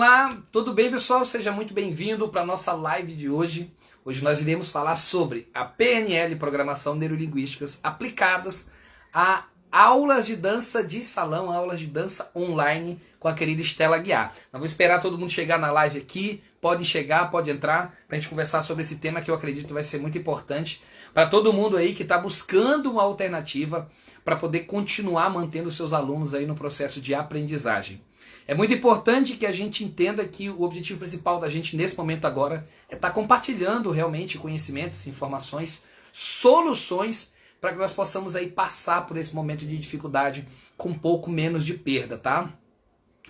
Olá, tudo bem, pessoal? Seja muito bem-vindo para a nossa live de hoje. Hoje nós iremos falar sobre a PNL, Programação Neurolinguísticas, aplicadas a aulas de dança de salão, aulas de dança online com a querida Estela Guiar. Nós vamos esperar todo mundo chegar na live aqui. Pode chegar, pode entrar, para a gente conversar sobre esse tema que eu acredito vai ser muito importante para todo mundo aí que está buscando uma alternativa para poder continuar mantendo seus alunos aí no processo de aprendizagem. É muito importante que a gente entenda que o objetivo principal da gente nesse momento agora é estar compartilhando realmente conhecimentos, informações, soluções para que nós possamos aí passar por esse momento de dificuldade com um pouco menos de perda, tá?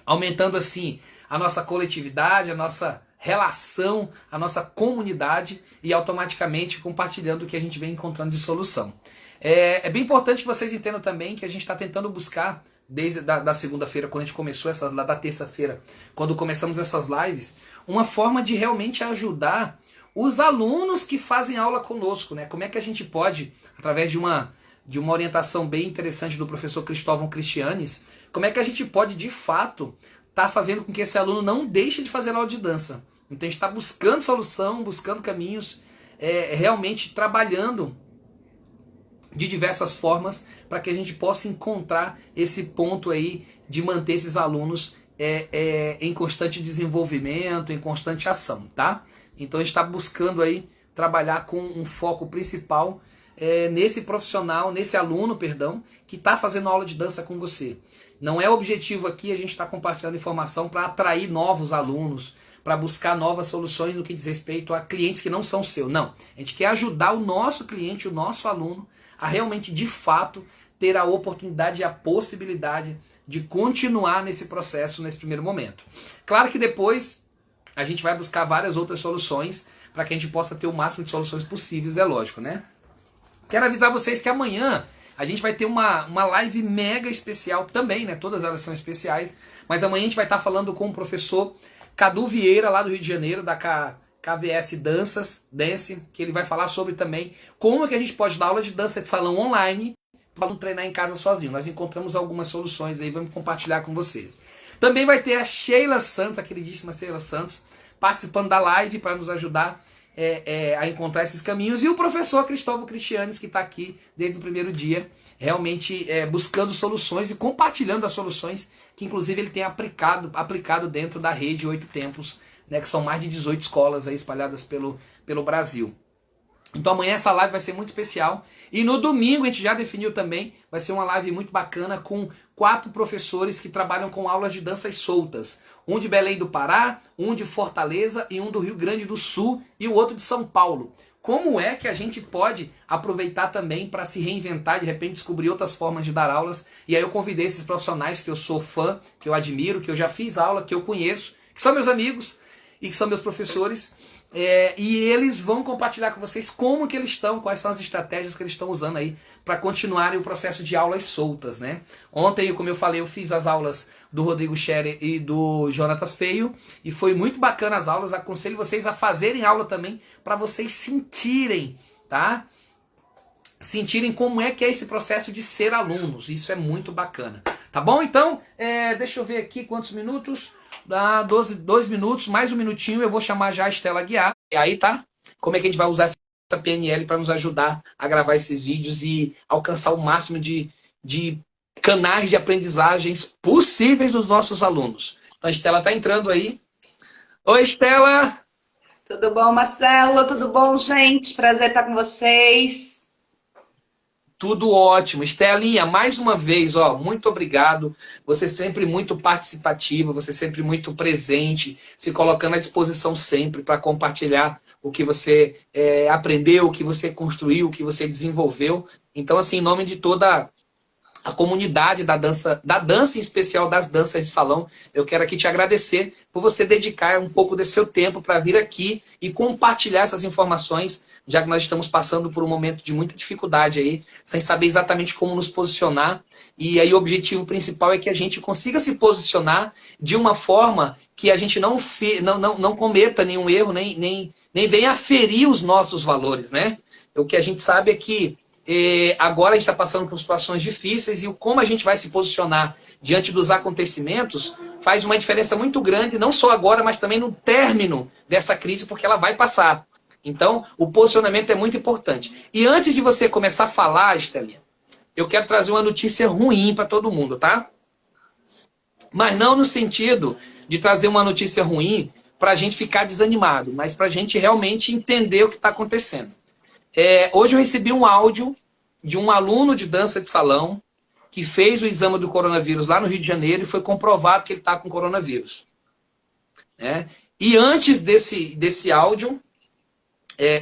Aumentando assim a nossa coletividade, a nossa relação, a nossa comunidade e automaticamente compartilhando o que a gente vem encontrando de solução. É bem importante que vocês entendam também que a gente está tentando buscar desde da segunda-feira, quando a gente começou, da terça-feira, quando começamos essas lives, uma forma de realmente ajudar os alunos que fazem aula conosco, né? Como é que a gente pode, através de uma orientação bem interessante do professor Cristóvão Cristianes, como é que a gente pode, de fato, estar fazendo com que esse aluno não deixe de fazer aula de dança. Então a gente está buscando solução, buscando caminhos, realmente trabalhando de diversas formas para que a gente possa encontrar esse ponto aí de manter esses alunos em constante desenvolvimento, em constante ação, tá? Então a gente está buscando aí trabalhar com um foco principal nesse profissional, nesse aluno, perdão, que está fazendo aula de dança com você. Não é o objetivo aqui a gente estar compartilhando informação para atrair novos alunos, para buscar novas soluções no que diz respeito a clientes que não são seus. Não, a gente quer ajudar o nosso cliente, o nosso aluno, a realmente, de fato, ter a oportunidade e a possibilidade de continuar nesse processo, nesse primeiro momento. Claro que depois a gente vai buscar várias outras soluções para que a gente possa ter o máximo de soluções possíveis, é lógico, né? Quero avisar vocês que amanhã a gente vai ter uma live mega especial também, né? Todas elas são especiais, mas amanhã a gente vai estar falando com o professor Cadu Vieira, lá do Rio de Janeiro, da KVS Dance, que ele vai falar sobre também como é que a gente pode dar aula de dança de salão online para não treinar em casa sozinho. Nós encontramos algumas soluções aí, vamos compartilhar com vocês. Também vai ter a Sheila Santos, a queridíssima Sheila Santos, participando da live para nos ajudar a encontrar esses caminhos. E o professor Cristóvão Cristianes, que está aqui desde o primeiro dia, realmente buscando soluções e compartilhando as soluções que inclusive ele tem aplicado dentro da rede 8 Tempos, né, que são mais de 18 escolas aí espalhadas pelo Brasil. Então amanhã essa live vai ser muito especial. E no domingo, a gente já definiu também, vai ser uma live muito bacana com 4 professores que trabalham com aulas de danças soltas. Um de Belém do Pará, um de Fortaleza e um do Rio Grande do Sul e o outro de São Paulo. Como é que a gente pode aproveitar também para se reinventar, de repente descobrir outras formas de dar aulas? E aí eu convidei esses profissionais que eu sou fã, que eu admiro, que eu já fiz aula, que eu conheço, que são meus amigos e que são meus professores, e eles vão compartilhar com vocês como que eles estão, quais são as estratégias que eles estão usando aí para continuarem o processo de aulas soltas, né? Ontem, como eu falei, eu fiz as aulas do Rodrigo Scherer e do Jonatas Feio, e foi muito bacana as aulas. Aconselho vocês a fazerem aula também para vocês sentirem, tá? Sentirem como é que é esse processo de ser alunos. Isso é muito bacana. Tá bom? Então, deixa eu ver aqui quantos minutos. Dá 2 minutos, mais um minutinho, eu vou chamar já a Estela Guiar. E aí, tá? Como é que a gente vai usar essa PNL para nos ajudar a gravar esses vídeos e alcançar o máximo de canais de aprendizagens possíveis dos nossos alunos. Então a Estela está entrando aí. Oi, Estela! Tudo bom, Marcelo? Tudo bom, gente? Prazer estar com vocês. Tudo ótimo. Estelinha, mais uma vez, ó, muito obrigado. Você sempre muito participativa, você sempre muito presente, se colocando à disposição sempre para compartilhar o que você aprendeu, o que você construiu, o que você desenvolveu. Então, assim, em nome de toda a comunidade da dança em especial das danças de salão, eu quero aqui te agradecer por você dedicar um pouco desse seu tempo para vir aqui e compartilhar essas informações, já que nós estamos passando por um momento de muita dificuldade aí, sem saber exatamente como nos posicionar. E aí o objetivo principal é que a gente consiga se posicionar de uma forma que a gente não cometa nenhum erro, nem venha a ferir os nossos valores, né? O que a gente sabe é que agora a gente está passando por situações difíceis e como a gente vai se posicionar diante dos acontecimentos faz uma diferença muito grande, não só agora, mas também no término dessa crise, porque ela vai passar. Então, o posicionamento é muito importante. E antes de você começar a falar, Estelinha, eu quero trazer uma notícia ruim para todo mundo, tá? Mas não no sentido de trazer uma notícia ruim para a gente ficar desanimado, mas para a gente realmente entender o que está acontecendo. Hoje eu recebi um áudio de um aluno de dança de salão que fez o exame do coronavírus lá no Rio de Janeiro e foi comprovado que ele está com coronavírus. Né? E antes desse áudio,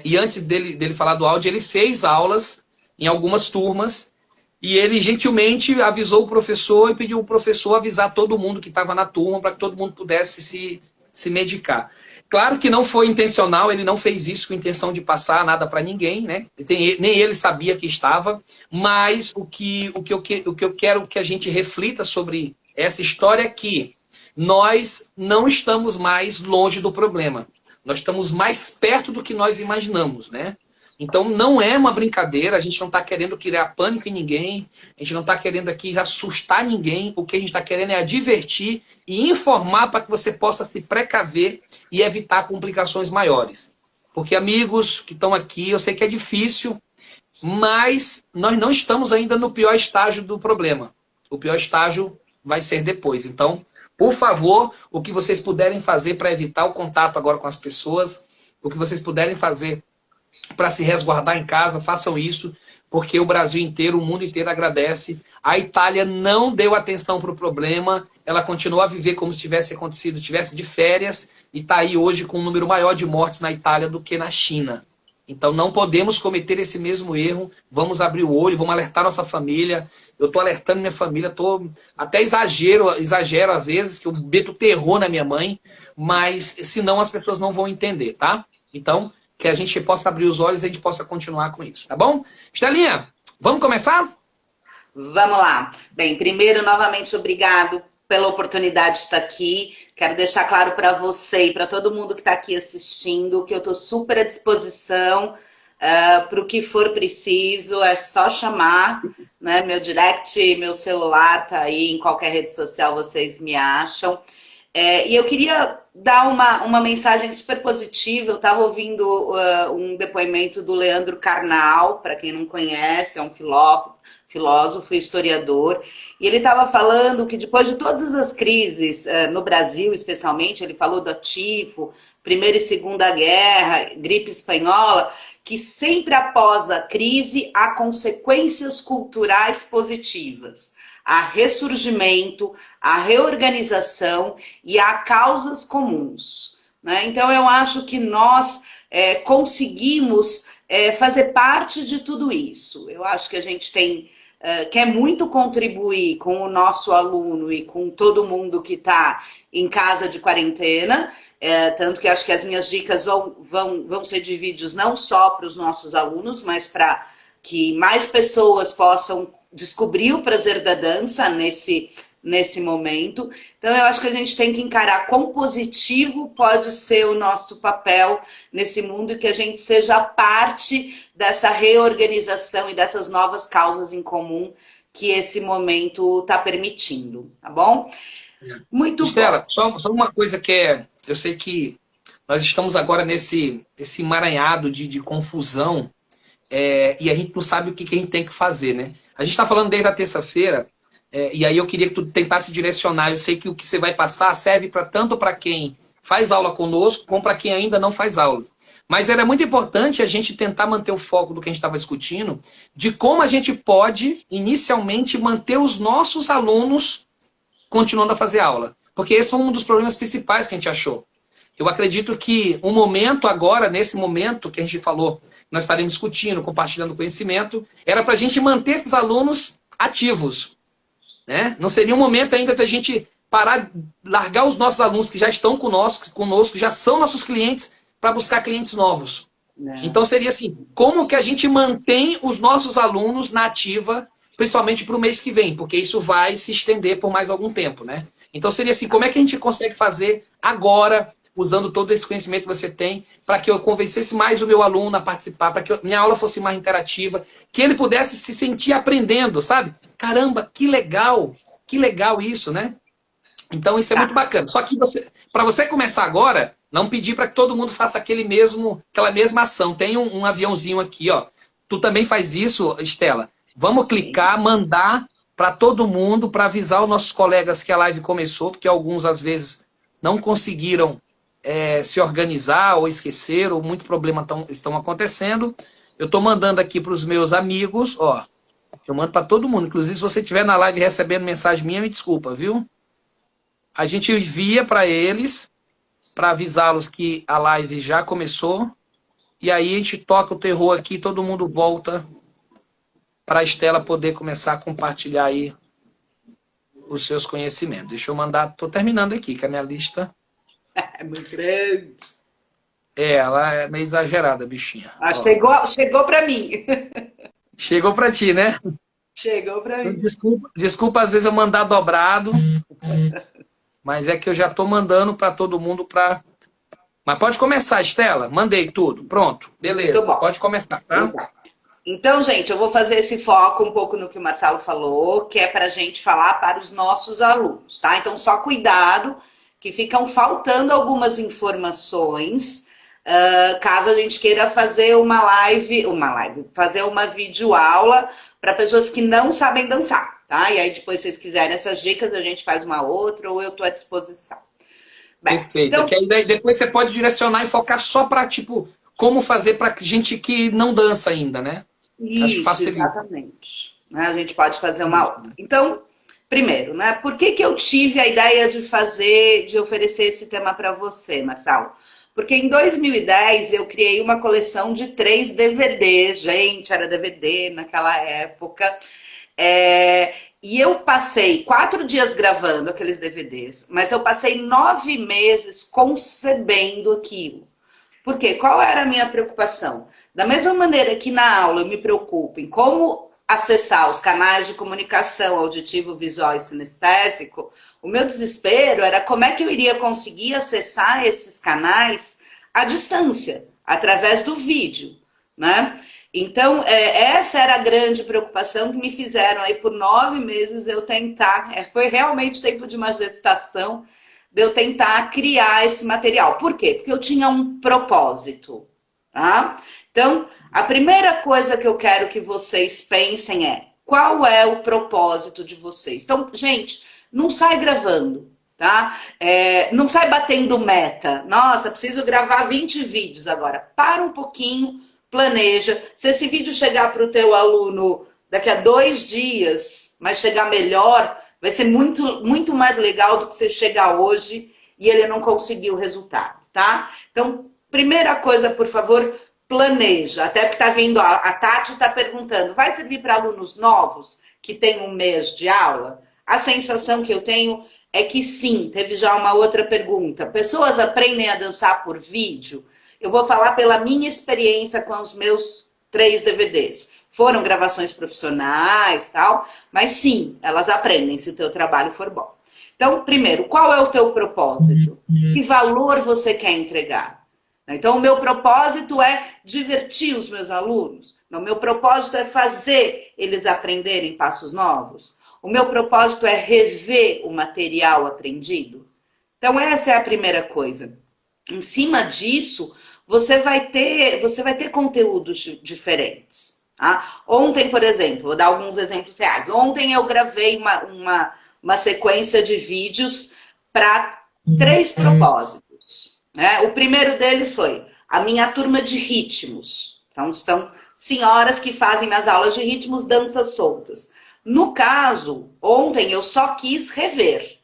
e antes dele falar do áudio, ele fez aulas em algumas turmas e ele gentilmente avisou o professor e pediu o professor avisar todo mundo que estava na turma para que todo mundo pudesse se medicar. Claro que não foi intencional, ele não fez isso com intenção de passar nada para ninguém, né? Nem ele sabia que estava, mas o que eu quero que a gente reflita sobre essa história é que nós não estamos mais longe do problema. Nós estamos mais perto do que nós imaginamos, né? Então não é uma brincadeira, a gente não está querendo criar pânico em ninguém, a gente não está querendo aqui assustar ninguém, o que a gente está querendo é advertir e informar para que você possa se precaver e evitar complicações maiores. Porque amigos que estão aqui, eu sei que é difícil, mas nós não estamos ainda no pior estágio do problema. O pior estágio vai ser depois. Então, por favor, o que vocês puderem fazer para evitar o contato agora com as pessoas, o que vocês puderem fazer para se resguardar em casa, façam isso, porque o Brasil inteiro, o mundo inteiro agradece. A Itália não deu atenção para o problema, ela continuou a viver como se tivesse acontecido, estivesse de férias, e está aí hoje com um número maior de mortes na Itália do que na China. Então não podemos cometer esse mesmo erro, vamos abrir o olho, vamos alertar nossa família. Eu estou alertando minha família, até exagero às vezes, que eu meto terror na minha mãe, mas senão as pessoas não vão entender, tá? Então, que a gente possa abrir os olhos e a gente possa continuar com isso, tá bom? Estelinha, vamos começar? Vamos lá. Bem, primeiro, novamente, obrigado pela oportunidade de estar aqui. Quero deixar claro para você e para todo mundo que está aqui assistindo que eu estou super à disposição para o que for preciso. É só chamar, né? Meu direct, meu celular tá aí, em qualquer rede social vocês me acham. E eu queria dar uma mensagem super positiva. Eu estava ouvindo um depoimento do Leandro Carnal, para quem não conhece, é um filósofo e historiador, e ele estava falando que depois de todas as crises, no Brasil especialmente, ele falou da tifo, Primeira e Segunda Guerra, gripe espanhola, que sempre após a crise há consequências culturais positivas. Há ressurgimento, há reorganização e há causas comuns. Né? Então, eu acho que nós conseguimos fazer parte de tudo isso. Eu acho que a gente quer muito contribuir com o nosso aluno e com todo mundo que está em casa de quarentena, tanto que acho que as minhas dicas vão ser de vídeos não só para os nossos alunos, mas para que mais pessoas possam descobrir o prazer da dança nesse momento. Então, eu acho que a gente tem que encarar quão positivo pode ser o nosso papel nesse mundo e que a gente seja parte dessa reorganização e dessas novas causas em comum que esse momento está permitindo, tá bom? Muito Estela, bom. só uma coisa eu sei que nós estamos agora nesse emaranhado de confusão, e a gente não sabe o que a gente tem que fazer, né? A gente está falando desde a terça-feira, e aí eu queria que tu tentasse direcionar. Eu sei que o que você vai passar serve tanto para quem faz aula conosco, como para quem ainda não faz aula. Mas era muito importante a gente tentar manter o foco do que a gente estava discutindo, de como a gente pode, inicialmente, manter os nossos alunos continuando a fazer aula. Porque esse é um dos problemas principais que a gente achou. Eu acredito que o momento agora, nesse momento que a gente falou, nós estaremos discutindo, compartilhando conhecimento, era para a gente manter esses alunos ativos. Né? Não seria um momento ainda da gente parar, largar os nossos alunos que já estão conosco, já são nossos clientes, para buscar clientes novos. Então seria assim, como que a gente mantém os nossos alunos na ativa, principalmente para o mês que vem, porque isso vai se estender por mais algum tempo. Né? Então seria assim, como é que a gente consegue fazer agora, usando todo esse conhecimento que você tem, para que eu convencesse mais o meu aluno a participar, para que minha aula fosse mais interativa, que ele pudesse se sentir aprendendo, sabe? Caramba, que legal isso, né? Então isso é muito Tá. bacana. Só que para você começar agora, não pedir para que todo mundo faça aquela mesma ação. Tem um aviãozinho aqui, ó. Tu também faz isso, Estela. Vamos Sim. clicar, mandar para todo mundo, para avisar os nossos colegas que a live começou, porque alguns às vezes não conseguiram se organizar ou esqueceram, ou muitos problemas estão acontecendo. Eu estou mandando aqui para os meus amigos, ó. Eu mando para todo mundo. Inclusive, se você estiver na live recebendo mensagem minha, me desculpa, viu? A gente envia para eles, para avisá-los que a live já começou. E aí a gente toca o terror aqui e todo mundo volta para a Estela poder começar a compartilhar aí os seus conhecimentos. Deixa eu mandar, estou terminando aqui, que a minha lista É muito grande. ela é meio exagerada, bichinha. Ah, Ó, chegou para mim. chegou para ti, né? Chegou para Então, mim. desculpa às vezes eu mandar dobrado, mas é que eu já estou mandando para todo mundo para. Mas pode começar, Estela. Mandei tudo. Pronto. Muito Beleza. bom. Pode começar, tá? Legal. Então, gente, eu vou fazer esse foco um pouco no que o Marcelo falou, que é para a gente falar para os nossos alunos, tá? Então, só cuidado, que ficam faltando algumas informações, caso a gente queira fazer fazer uma videoaula para pessoas que não sabem dançar, tá? E aí, depois, se vocês quiserem essas dicas, a gente faz uma outra ou eu estou à disposição. Bem, Perfeito. então, Que aí depois você pode direcionar e focar só para, tipo, como fazer para gente que não dança ainda, né? Acho que isso, facilita. exatamente. Né? A gente pode fazer uma outra. Então, primeiro, né? Por que eu tive a ideia de oferecer esse tema para você, Marcelo? Porque em 2010 eu criei uma coleção de 3 DVDs, gente, era DVD naquela época. E eu passei 4 dias gravando aqueles DVDs, mas eu passei 9 meses concebendo aquilo. Por quê? Qual era a minha preocupação? Da mesma maneira que na aula eu me preocupo em como acessar os canais de comunicação auditivo, visual e sinestésico, o meu desespero era como é que eu iria conseguir acessar esses canais à distância, através do vídeo, né? Então, essa era a grande preocupação que me fizeram aí por 9 meses eu tentar, foi realmente tempo de uma gestação, de eu tentar criar esse material. Por quê? Porque eu tinha um propósito, tá? Então, a primeira coisa que eu quero que vocês pensem é, qual é o propósito de vocês? Então, gente, não sai gravando, tá? Não sai batendo meta. Nossa, preciso gravar 20 vídeos agora. Para um pouquinho, planeja. Se esse vídeo chegar para o teu aluno daqui a 2 dias, mas chegar melhor, vai ser muito, muito mais legal do que você chegar hoje e ele não conseguir o resultado, tá? Então, primeira coisa, por favor, planeja. Até que tá vindo, a Tati está perguntando, vai servir para alunos novos que têm 1 mês de aula? A sensação que eu tenho é que sim. Teve já uma outra pergunta. Pessoas aprendem a dançar por vídeo? Eu vou falar pela minha experiência com os meus 3 DVDs. Foram gravações profissionais, tal, mas sim, elas aprendem se o teu trabalho for bom. Então, primeiro, qual é o teu propósito? Que valor você quer entregar? Então, o meu propósito é divertir os meus alunos. O meu propósito é fazer eles aprenderem passos novos. O meu propósito é rever o material aprendido. Então, essa é a primeira coisa. Em cima disso, você vai ter conteúdos diferentes. Tá? Ontem, por exemplo, vou dar alguns exemplos reais. Ontem eu gravei uma sequência de vídeos para 3 propósitos. Né? O primeiro deles foi a minha turma de ritmos. Então, são senhoras que fazem nas aulas de ritmos danças soltas. No caso, ontem eu só quis rever.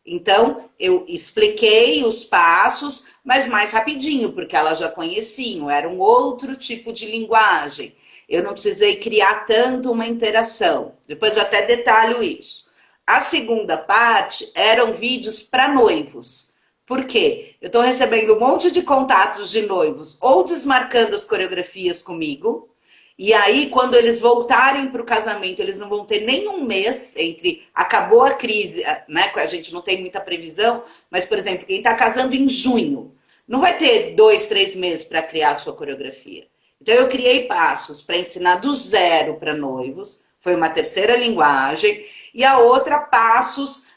Então, eu expliquei os passos, mas mais rapidinho, porque elas já conheciam, era um outro tipo de linguagem. Eu não precisei criar tanto uma interação. Depois eu até detalho isso. A segunda parte eram vídeos para noivos. Por quê? Eu estou recebendo um monte de contatos de noivos, ou desmarcando as coreografias comigo, e aí, quando eles voltarem para o casamento, eles não vão ter nem 1 mês entre... Acabou a crise, né? A gente não tem muita previsão, mas, por exemplo, quem está casando em junho, não vai ter 2, 3 meses para criar a sua coreografia. Então, eu criei passos para ensinar do zero para noivos, foi uma terceira linguagem, e a outra, passos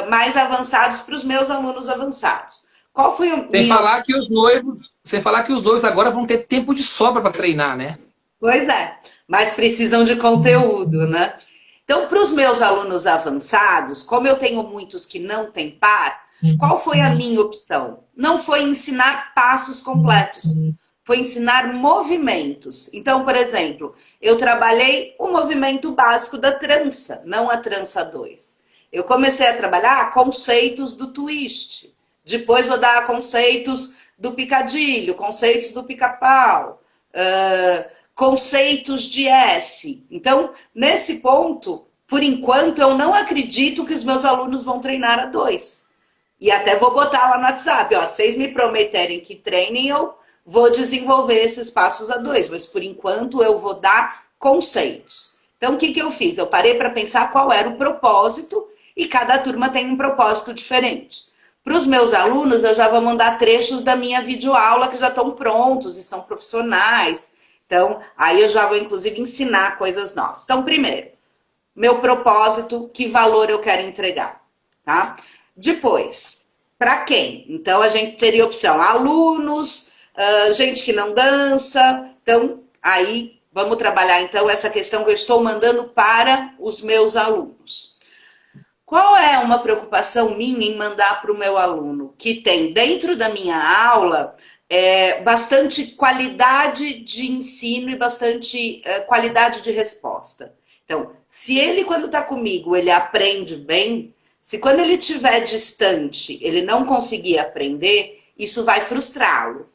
mais avançados para os meus alunos avançados. Qual foi o Sem minha... falar que os noivos, sem falar que os noivos agora vão ter tempo de sobra para treinar, né? Pois é, mas precisam de conteúdo, né? Então, para os meus alunos avançados, como eu tenho muitos que não têm par, qual foi a minha opção? Não foi ensinar passos completos, foi ensinar movimentos. Então, por exemplo, eu trabalhei o movimento básico da trança, não a trança 2. Eu comecei a trabalhar conceitos do twist. Depois vou dar conceitos do picadilho, conceitos do pica-pau, conceitos de S. Então, nesse ponto, por enquanto, eu não acredito que os meus alunos vão treinar a 2. E até vou botar lá no WhatsApp, ó, vocês me prometerem que treinem, eu vou desenvolver esses passos a 2, mas por enquanto eu vou dar conceitos. Então, o que eu fiz? Eu parei para pensar qual era o propósito e cada turma tem um propósito diferente. Para os meus alunos, eu já vou mandar trechos da minha videoaula que já estão prontos e são profissionais. Então, aí eu já vou, inclusive, ensinar coisas novas. Então, primeiro, meu propósito, que valor eu quero entregar, tá? Depois, para quem? Então, a gente teria opção alunos, gente que não dança. Então, aí, vamos trabalhar, então, essa questão que eu estou mandando para os meus alunos. Qual é uma preocupação minha em mandar para o meu aluno? Que tem dentro da minha aula bastante qualidade de ensino e bastante qualidade de resposta. Então, se ele, quando está comigo, ele aprende bem, se quando ele estiver distante, ele não conseguir aprender, isso vai frustrá-lo.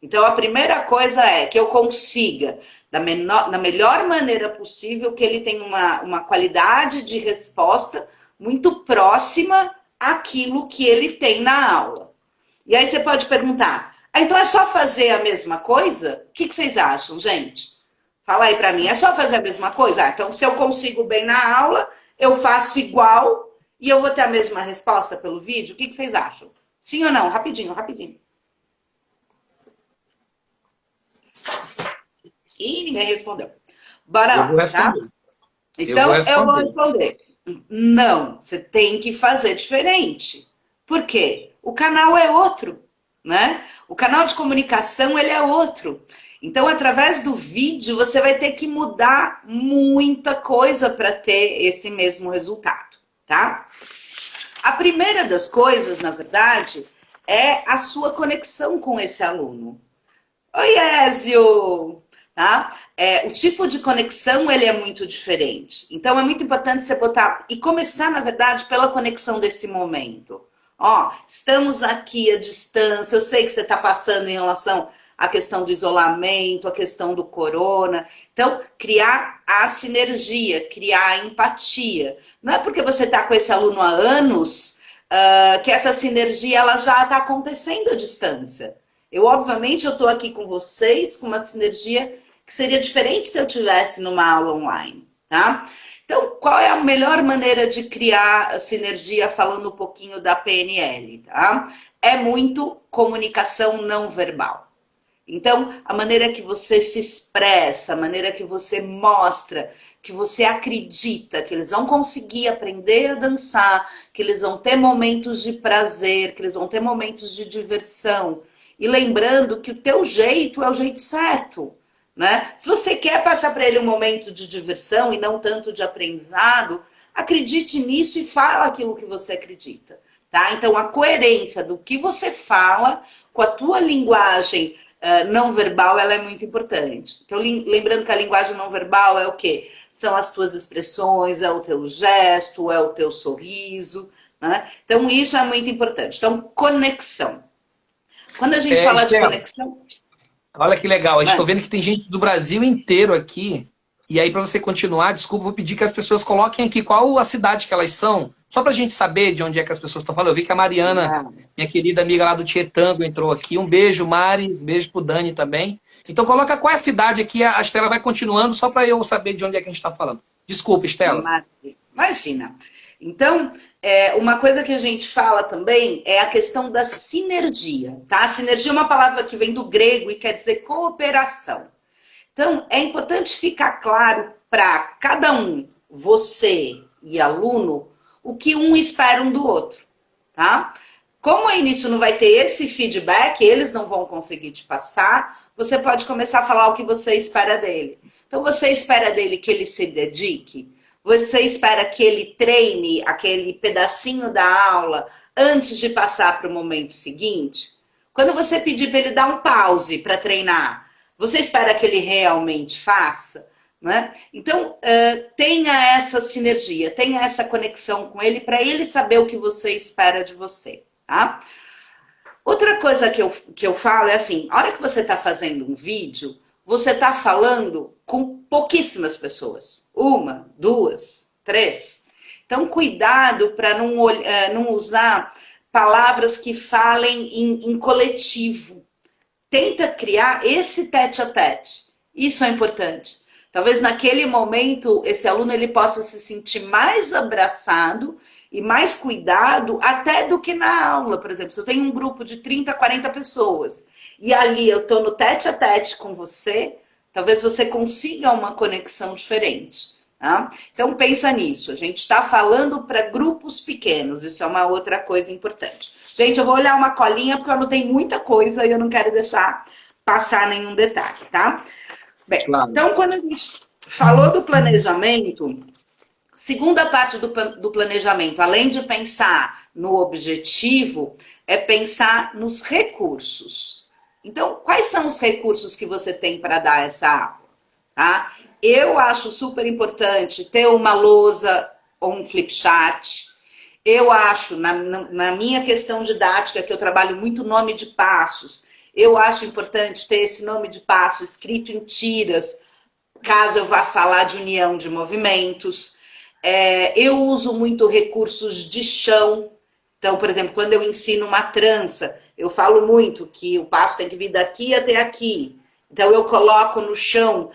Então, a primeira coisa é que eu consiga, da melhor maneira possível, que ele tenha uma qualidade de resposta muito próxima àquilo que ele tem na aula. E aí você pode perguntar, então é só fazer a mesma coisa? O que vocês acham, gente? Fala aí pra mim, é só fazer a mesma coisa? Então se eu consigo bem na aula, eu faço igual e eu vou ter a mesma resposta pelo vídeo? O que vocês acham? Sim ou não? Rapidinho, rapidinho. E ninguém respondeu. Bora lá, tá? Então eu vou responder. Não, você tem que fazer diferente. Por quê? O canal é outro, né? O canal de comunicação, ele é outro. Então, através do vídeo, você vai ter que mudar muita coisa para ter esse mesmo resultado, tá? A primeira das coisas, na verdade, é a sua conexão com esse aluno. Oi, Ézio! Tá? O tipo de conexão, ele é muito diferente. Então, é muito importante você botar... E começar, na verdade, pela conexão desse momento. Ó, estamos aqui à distância, eu sei que você está passando em relação à questão do isolamento, à questão do corona. Então, criar a sinergia, criar a empatia. Não é porque você está com esse aluno há anos que essa sinergia ela já está acontecendo à distância. Obviamente, eu estou aqui com vocês com uma sinergia que seria diferente se eu tivesse numa aula online, tá? Então, qual é a melhor maneira de criar a sinergia, falando um pouquinho da PNL, tá? É muito comunicação não verbal. Então, a maneira que você se expressa, a maneira que você mostra, que você acredita que eles vão conseguir aprender a dançar, que eles vão ter momentos de prazer, que eles vão ter momentos de diversão. E lembrando que o teu jeito é o jeito certo, né? Se você quer passar para ele um momento de diversão e não tanto de aprendizado, acredite nisso e fala aquilo que você acredita, tá? Então, a coerência do que você fala com a tua linguagem não verbal, ela é muito importante. Então, lembrando que a linguagem não verbal é o quê? São as tuas expressões, é o teu gesto, é o teu sorriso, né? Então, isso é muito importante. Então, conexão. Quando a gente fala de conexão... Olha que legal, estou vendo que tem gente do Brasil inteiro aqui. E aí, para você continuar, desculpa, vou pedir que as pessoas coloquem aqui qual a cidade que elas são, só para a gente saber de onde é que as pessoas estão falando. Eu vi que a Mariana, minha querida amiga lá do Tietango, entrou aqui. Um beijo, Mari, um beijo pro Dani também. Então, coloca qual é a cidade aqui, a Estela vai continuando, só para eu saber de onde é que a gente está falando. Desculpa, Estela. Imagina. Então, uma coisa que a gente fala também é a questão da sinergia, tá? Sinergia é uma palavra que vem do grego e quer dizer cooperação. Então, é importante ficar claro para cada um, você e aluno, o que um espera um do outro, tá? Como o início não vai ter esse feedback, eles não vão conseguir te passar, você pode começar a falar o que você espera dele. Então, você espera dele que ele se dedique? Você espera que ele treine aquele pedacinho da aula antes de passar para o momento seguinte? Quando você pedir para ele dar um pause para treinar, você espera que ele realmente faça? Né? Então, tenha essa sinergia, tenha essa conexão com ele para ele saber o que você espera de você. Tá? Outra coisa que eu falo é assim, a hora que você está fazendo um vídeo, você está falando com pouquíssimas pessoas. Uma, duas, três. Então, cuidado para não usar palavras que falem em coletivo. Tenta criar esse tete-a-tete. Isso é importante. Talvez naquele momento esse aluno ele possa se sentir mais abraçado e mais cuidado até do que na aula. Por exemplo, se eu tenho um grupo de 30, 40 pessoas e ali eu estou no tete-a-tete com você, talvez você consiga uma conexão diferente. Tá? Então pensa nisso. A gente está falando para grupos pequenos. Isso é uma outra coisa importante. Gente, eu vou olhar uma colinha porque eu anotei muita coisa e eu não quero deixar passar nenhum detalhe, tá? Bem, claro. Então quando a gente falou do planejamento, segunda parte do planejamento, além de pensar no objetivo, é pensar nos recursos. Então, quais são os recursos que você tem para dar essa aula? Tá? Eu acho super importante ter uma lousa ou um flip chart. Eu acho, na minha questão didática, que eu trabalho muito nome de passos, eu acho importante ter esse nome de passo escrito em tiras, caso eu vá falar de união de movimentos. Eu uso muito recursos de chão. Então, por exemplo, quando eu ensino uma trança, eu falo muito que o passo tem que vir daqui até aqui. Então, eu coloco no chão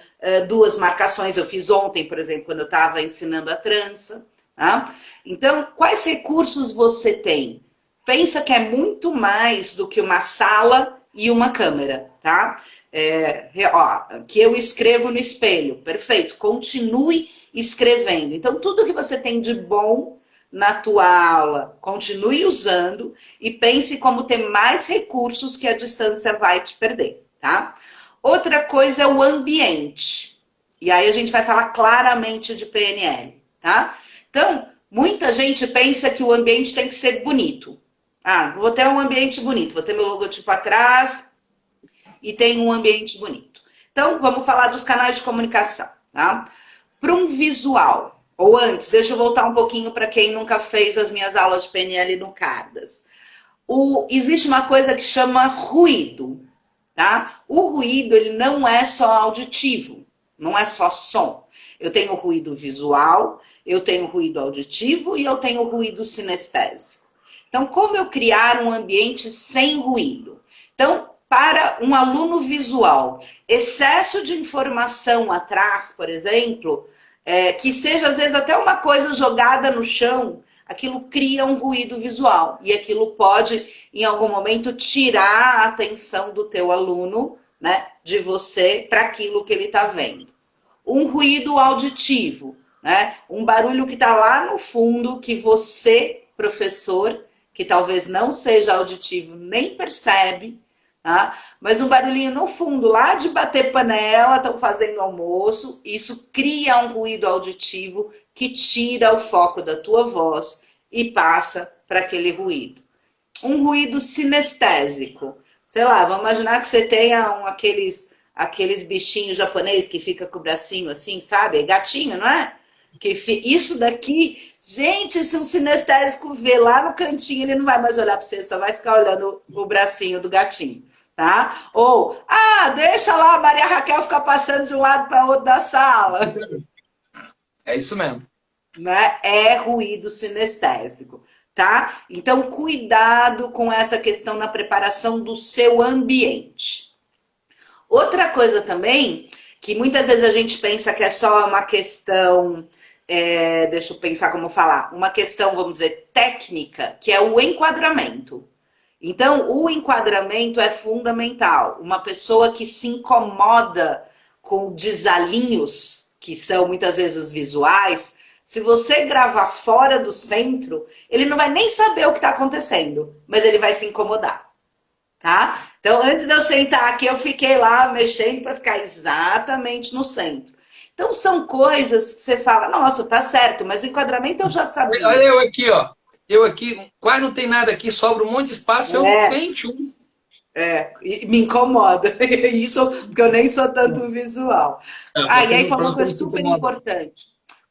duas marcações. Eu fiz ontem, por exemplo, quando eu estava ensinando a trança. Tá? Então, quais recursos você tem? Pensa que é muito mais do que uma sala e uma câmera, tá? Que eu escrevo no espelho. Perfeito. Continue escrevendo. Então, tudo que você tem de bom na tua aula, continue usando e pense como ter mais recursos que a distância vai te perder, tá? Outra coisa é o ambiente. E aí a gente vai falar claramente de PNL, tá? Então, muita gente pensa que o ambiente tem que ser bonito. Vou ter um ambiente bonito, vou ter meu logotipo atrás e tem um ambiente bonito. Então, vamos falar dos canais de comunicação, tá? Para um visual, ou antes, deixa eu voltar um pouquinho para quem nunca fez as minhas aulas de PNL no Cardas. Existe uma coisa que chama ruído, tá? O ruído, ele não é só auditivo, não é só som. Eu tenho ruído visual, eu tenho ruído auditivo e eu tenho ruído sinestésico. Então, como eu criar um ambiente sem ruído? Então, para um aluno visual, excesso de informação atrás, por exemplo, que seja às vezes até uma coisa jogada no chão, aquilo cria um ruído visual e aquilo pode, em algum momento, tirar a atenção do teu aluno, né, de você para aquilo que ele está vendo. Um ruído auditivo, né, um barulho que está lá no fundo que você, professor, que talvez não seja auditivo, nem percebe, tá? Mas um barulhinho no fundo, lá de bater panela, estão fazendo almoço, isso cria um ruído auditivo que tira o foco da tua voz e passa para aquele ruído. Um ruído sinestésico. Sei lá, vamos imaginar que você tenha aqueles bichinhos japoneses que fica com o bracinho assim, sabe? Gatinho, não é? Isso daqui, gente, se um sinestésico vê lá no cantinho, ele não vai mais olhar para você, só vai ficar olhando o bracinho do gatinho. Tá? Ou, deixa lá a Maria Raquel ficar passando de um lado para outro da sala. É isso mesmo. Né? É ruído sinestésico, tá? Então, cuidado com essa questão na preparação do seu ambiente. Outra coisa também, que muitas vezes a gente pensa que é só uma questão, deixa eu pensar como falar, uma questão, vamos dizer, técnica, que é o enquadramento. Então, o enquadramento é fundamental. Uma pessoa que se incomoda com desalinhos, que são muitas vezes os visuais, Se você gravar fora do centro, ele não vai nem saber o que está acontecendo, mas ele vai se incomodar, tá? Então, antes de eu sentar aqui, eu fiquei lá mexendo para ficar exatamente no centro. Então, são coisas que você fala, nossa, tá certo, mas o enquadramento eu já Olha sabia. eu aqui, ó. Eu aqui, quase não tem nada aqui, sobra um monte de espaço, eu É, pente um. e me incomoda. Isso porque eu nem sou tanto visual. Ah, Ah, e você aí não, foi pra uma você coisa não se super incomoda. importante.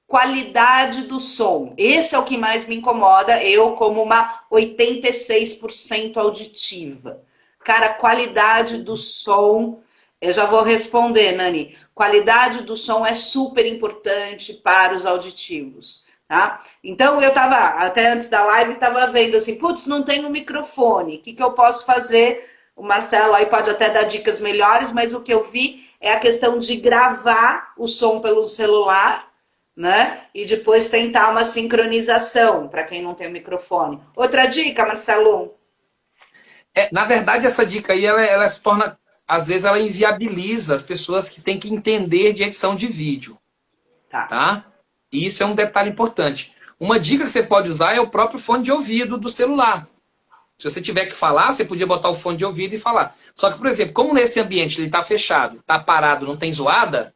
Qualidade do som. Esse é o que mais me incomoda, eu como uma 86% auditiva. Cara, qualidade do som, eu já vou responder, Nani. Qualidade do som é super importante para os auditivos, tá? Então eu tava, até antes da live, tava vendo assim, putz, não tem um microfone, o que eu posso fazer? O Marcelo aí pode até dar dicas melhores, mas o que eu vi é a questão de gravar o som pelo celular, né? E depois tentar uma sincronização para quem não tem o microfone. Outra dica, Marcelo? É, na verdade, essa dica aí, ela se torna, às vezes, ela inviabiliza as pessoas que têm que entender de edição de vídeo, Tá. tá? E isso é um detalhe importante. Uma dica que você pode usar é o próprio fone de ouvido do celular. Se você tiver que falar, você podia botar o fone de ouvido e falar. Só que, por exemplo, como nesse ambiente ele está fechado, está parado, não tem zoada,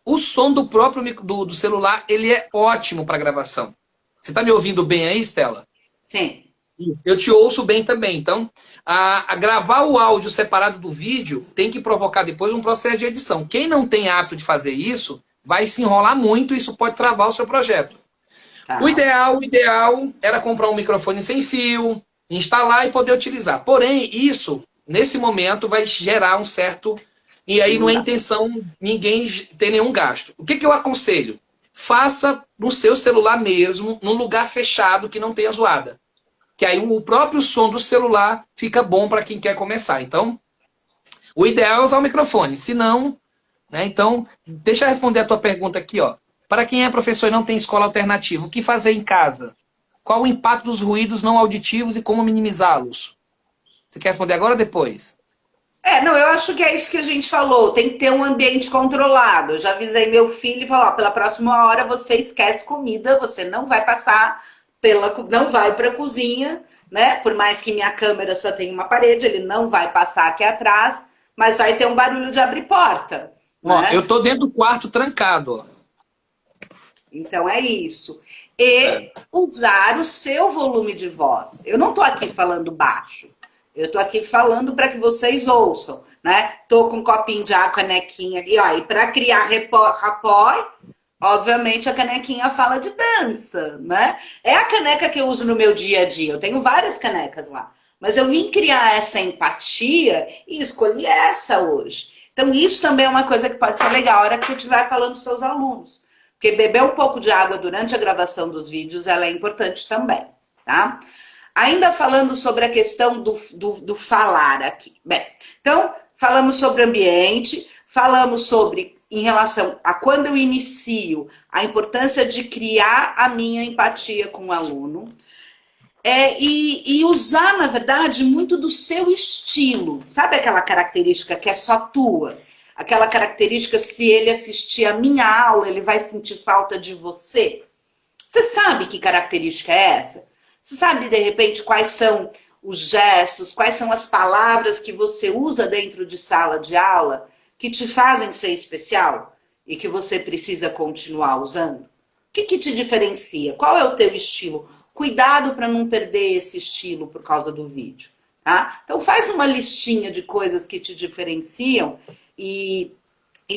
o som do próprio do celular ele é ótimo para gravação. Você está me ouvindo bem aí, Stella? Sim. Eu te ouço bem também. Então, a gravar o áudio separado do vídeo tem que provocar depois um processo de edição. Quem não tem hábito de fazer isso, vai se enrolar muito e isso pode travar o seu projeto. Tá. O ideal era comprar um microfone sem fio, instalar e poder utilizar. Porém, isso, nesse momento, vai gerar um certo. E aí não Não é dá. intenção ninguém ter nenhum gasto. O que eu aconselho? Faça no seu celular mesmo, num lugar fechado que não tenha zoada. Que aí o próprio som do celular fica bom para quem quer começar. Então, o ideal é usar o microfone. Se não, né? Então, deixa eu responder a tua pergunta aqui, ó. Para quem é professor e não tem escola alternativa, o que fazer em casa? Qual o impacto dos ruídos não auditivos e como minimizá-los? Você quer responder agora ou depois? Não, eu acho que é isso que a gente falou. Tem que ter um ambiente controlado. Eu já avisei meu filho e falou: ó, pela próxima hora você esquece comida, você não vai passar não vai para a cozinha, né? Por mais que minha câmera só tenha uma parede, ele não vai passar aqui atrás, mas vai ter um barulho de abrir porta, Ó, né? eu tô dentro do quarto trancado, ó. Então é isso. E usar o seu volume de voz. Eu não estou aqui falando baixo. Eu estou aqui falando para que vocês ouçam, né? Tô com um copinho de água, canequinha aqui, ó. E para criar rapport, obviamente a canequinha fala de dança, né? É a caneca que eu uso no meu dia a dia. Eu tenho várias canecas lá. Mas eu vim criar essa empatia e escolhi essa hoje. Então, isso também é uma coisa que pode ser legal a hora que você estiver falando com os seus alunos. Porque beber um pouco de água durante a gravação dos vídeos, ela é importante também, tá? Ainda falando sobre a questão do falar aqui. Bem, então, falamos sobre ambiente, falamos sobre, em relação a quando eu inicio, a importância de criar a minha empatia com o aluno. E usar, na verdade, muito do seu estilo. Sabe aquela característica que é só tua? Aquela característica, se ele assistir a minha aula, ele vai sentir falta de você? Você sabe que característica é essa? Você sabe, de repente, quais são os gestos, quais são as palavras que você usa dentro de sala de aula que te fazem ser especial e que você precisa continuar usando? O que te diferencia? Qual é o teu estilo? Cuidado para não perder esse estilo por causa do vídeo, tá? Então faz uma listinha de coisas que te diferenciam e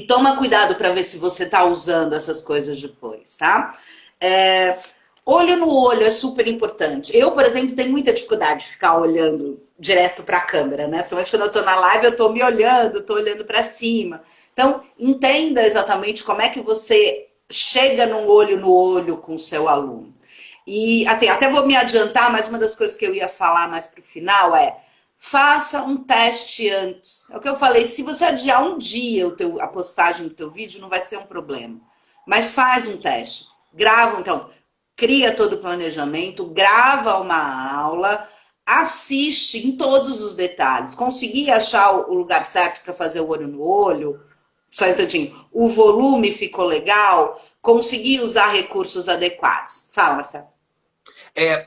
toma cuidado para ver se você está usando essas coisas depois, tá? Olho no olho é super importante. Eu, por exemplo, tenho muita dificuldade de ficar olhando direto para a câmera, né? Principalmente quando eu estou na live, eu estou me olhando, estou olhando para cima. Então, entenda exatamente como é que você chega num olho no olho com o seu aluno. E até vou me adiantar, mas uma das coisas que eu ia falar mais para o final é: faça um teste antes. É o que eu falei, se você adiar um dia a postagem do teu vídeo, não vai ser um problema. Mas faz um teste. Grava, então, cria todo o planejamento, grava uma aula, assiste em todos os detalhes. Consegui achar o lugar certo para fazer o olho no olho? Só um instantinho. O volume ficou legal? conseguir usar recursos adequados. Fala, Marcelo.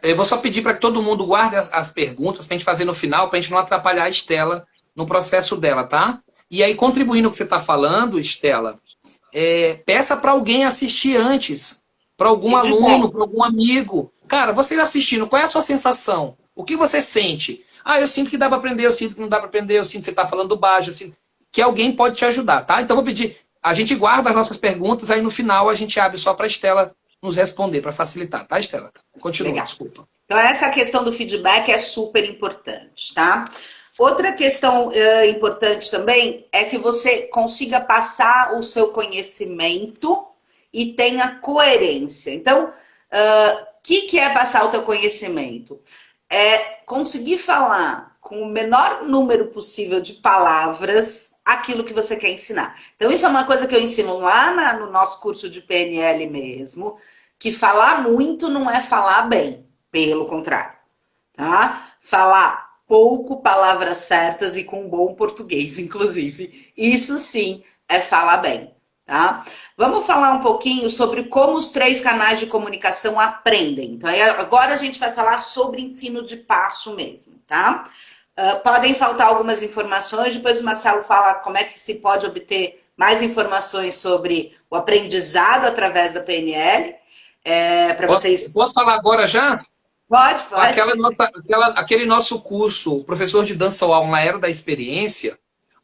Eu vou só pedir para que todo mundo guarde as perguntas para a gente fazer no final, para a gente não atrapalhar a Estela no processo dela, tá? E aí, contribuindo com o que você está falando, Estela, peça para alguém assistir antes, para algum aluno, para algum amigo. Cara, vocês assistindo, qual é a sua sensação? O que você sente? Eu sinto que dá para aprender, eu sinto que não dá para aprender, eu sinto que você está falando baixo, eu sinto que alguém pode te ajudar, tá? Então, vou pedir, a gente guarda as nossas perguntas, aí no final a gente abre só para a Estela nos responder, para facilitar, tá, Estela? Continua, Legal. desculpa. Então, essa questão do feedback é super importante, tá? Outra questão importante também é que você consiga passar o seu conhecimento e tenha coerência. Então, o que é passar o teu conhecimento? É conseguir falar com o menor número possível de palavras aquilo que você quer ensinar. Então, isso é uma coisa que eu ensino lá no nosso curso de PNL mesmo, que falar muito não é falar bem, pelo contrário, tá? Falar pouco, palavras certas e com bom português, inclusive. Isso sim é falar bem, tá? Vamos falar um pouquinho sobre como os 3 canais de comunicação aprendem. Então, agora a gente vai falar sobre ensino de passo mesmo, tá? Podem faltar algumas informações, depois o Marcelo fala como é que se pode obter mais informações sobre o aprendizado através da PNL. Para vocês. Posso falar agora já? Pode. Aquele nosso curso, Professor de Dança UAU na Era da Experiência,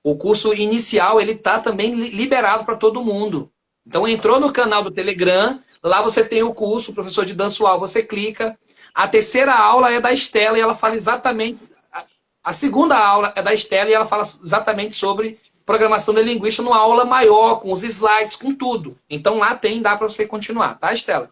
o curso inicial, ele está também liberado para todo mundo. Então, entrou no canal do Telegram, lá você tem o curso, Professor de Dança UAU, você clica. A terceira aula é da Estela e ela fala exatamente... A segunda aula é da Estela e ela fala exatamente sobre programação de linguística numa aula maior, com os slides, com tudo. Então, lá dá para você continuar, tá, Estela?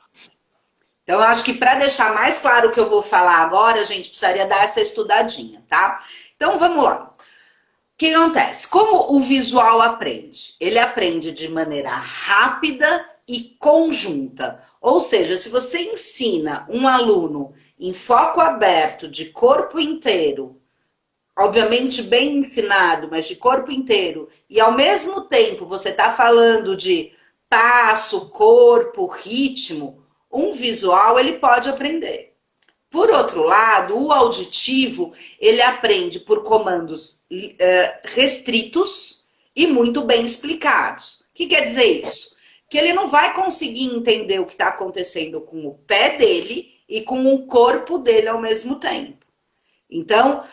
Então, eu acho que para deixar mais claro o que eu vou falar agora, a gente precisaria dar essa estudadinha, tá? Então, vamos lá. O que acontece? Como o visual aprende? Ele aprende de maneira rápida e conjunta. Ou seja, se você ensina um aluno em foco aberto, de corpo inteiro, obviamente bem ensinado, mas de corpo inteiro, e ao mesmo tempo você está falando de passo, corpo, ritmo, um visual ele pode aprender. Por outro lado, o auditivo ele aprende por comandos restritos e muito bem explicados. O que quer dizer isso? Que ele não vai conseguir entender o que está acontecendo com o pé dele e com o corpo dele ao mesmo tempo. Então,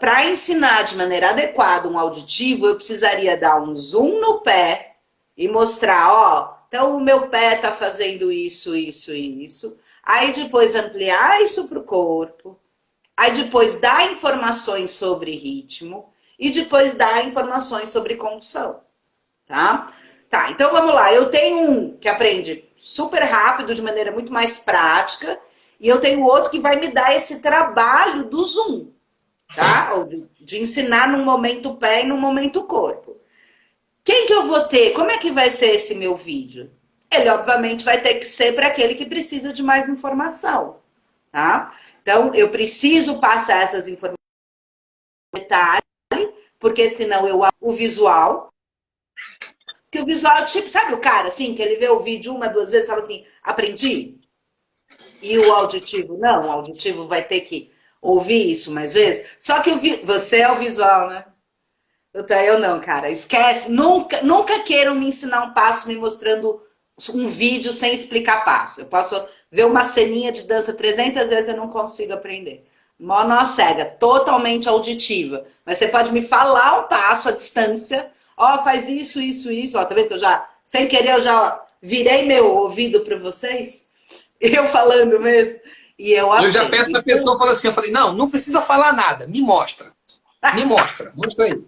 para ensinar de maneira adequada um auditivo, eu precisaria dar um zoom no pé e mostrar, então o meu pé está fazendo isso, isso e isso. Aí depois ampliar isso para o corpo. Aí depois dar informações sobre ritmo. E depois dar informações sobre condução. Tá? Tá, então vamos lá. Eu tenho um que aprende super rápido, de maneira muito mais prática. E eu tenho outro que vai me dar esse trabalho do zoom. Tá? Ou de ensinar num momento pé e num momento corpo. Quem que eu vou ter? Como é que vai ser esse meu vídeo? Ele, obviamente, vai ter que ser para aquele que precisa de mais informação, tá? Então, eu preciso passar essas informações em detalhe, porque senão o visual... Que o visual é tipo, sabe o cara, assim, que ele vê o vídeo 1, 2 vezes e fala assim, aprendi? E o auditivo, não, o auditivo vai ter que ouvir isso mais vezes. Só que você é o visual, né? Eu não, cara, esquece. Nunca queiram me ensinar um passo me mostrando um vídeo sem explicar passo. Eu posso ver uma ceninha de dança 300 vezes e eu não consigo aprender. Mono cega, totalmente auditiva. Mas você pode me falar um passo à distância. Faz isso, isso, isso. Tá vendo que sem querer, eu já virei meu ouvido para vocês? Eu falando mesmo. E eu aprendo. Eu já peço pra pessoa, fala assim, eu falei, não precisa falar nada, me mostra. Mostra aí.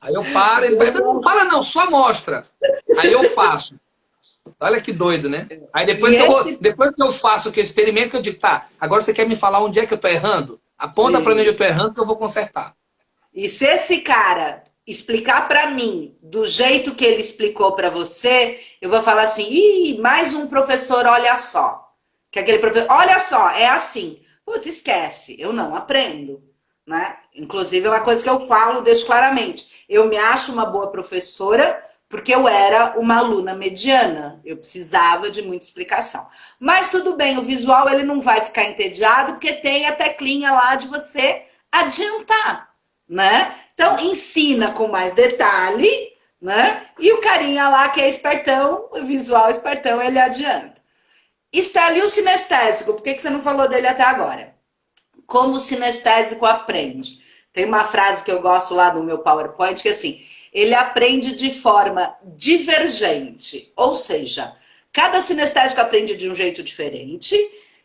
Aí eu paro, ele vai, não fala não, só mostra. Aí eu faço. Olha que doido, né? Aí depois que eu faço, que eu experimento, que eu digo, tá, agora você quer me falar onde é que eu tô errando? Aponta para mim onde eu tô errando que eu vou consertar. E se esse cara explicar para mim do jeito que ele explicou para você, eu vou falar assim, mais um professor, olha só. Que aquele professor, olha só, é assim. Putz, esquece, eu não aprendo. Né? Inclusive, é uma coisa que eu falo, deixo claramente. Eu me acho uma boa professora porque eu era uma aluna mediana, eu precisava de muita explicação. Mas tudo bem, o visual ele não vai ficar entediado, porque tem a teclinha lá de você adiantar, né? Então, ensina com mais detalhe, né? E o carinha lá que é espertão, o visual espertão, ele adianta. Estela, e o sinestésico? Por que você não falou dele até agora? Como o sinestésico aprende? Tem uma frase que eu gosto lá do meu PowerPoint, que é assim, ele aprende de forma divergente, ou seja, cada sinestésico aprende de um jeito diferente,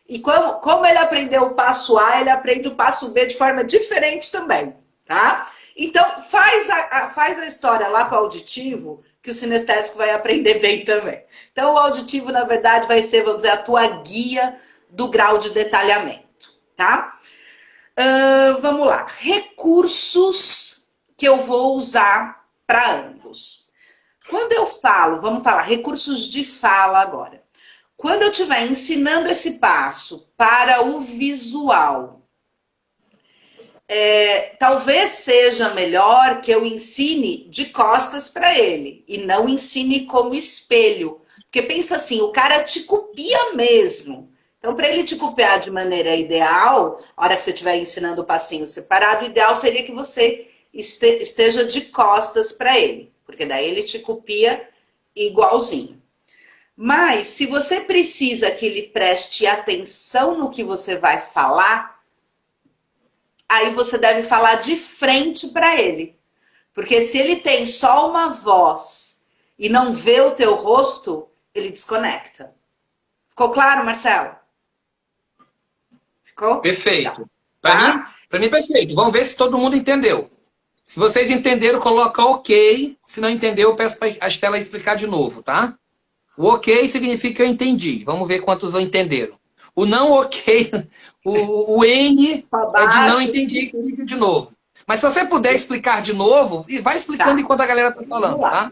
e como ele aprendeu o passo A, ele aprende o passo B de forma diferente também, tá? Então, faz a história lá para o auditivo, que o sinestésico vai aprender bem também. Então, o auditivo, na verdade, vai ser, vamos dizer, a tua guia do grau de detalhamento, tá? Vamos lá. Recursos que eu vou usar para ambos. Quando eu falo, vamos falar, recursos de fala agora. Quando eu estiver ensinando esse passo para o visual, talvez seja melhor que eu ensine de costas para ele e não ensine como espelho. Porque pensa assim, o cara te copia mesmo. Então, para ele te copiar de maneira ideal, a hora que você estiver ensinando o passinho separado, o ideal seria que você esteja de costas para ele, porque daí ele te copia igualzinho. Mas, se você precisa que ele preste atenção no que você vai falar, aí você deve falar de frente para ele. Porque se ele tem só uma voz e não vê o teu rosto, ele desconecta. Ficou claro, Marcelo? Ficou? Perfeito. Tá? Para mim, perfeito. Vamos ver se todo mundo entendeu. Se vocês entenderam, coloca OK. Se não entendeu, eu peço para a Estela explicar de novo, tá? O OK significa que eu entendi. Vamos ver quantos entenderam. O não OK, o N é de não entendi, explica de novo. Mas se você puder explicar de novo, vai explicando Tá. enquanto a galera está falando, tá?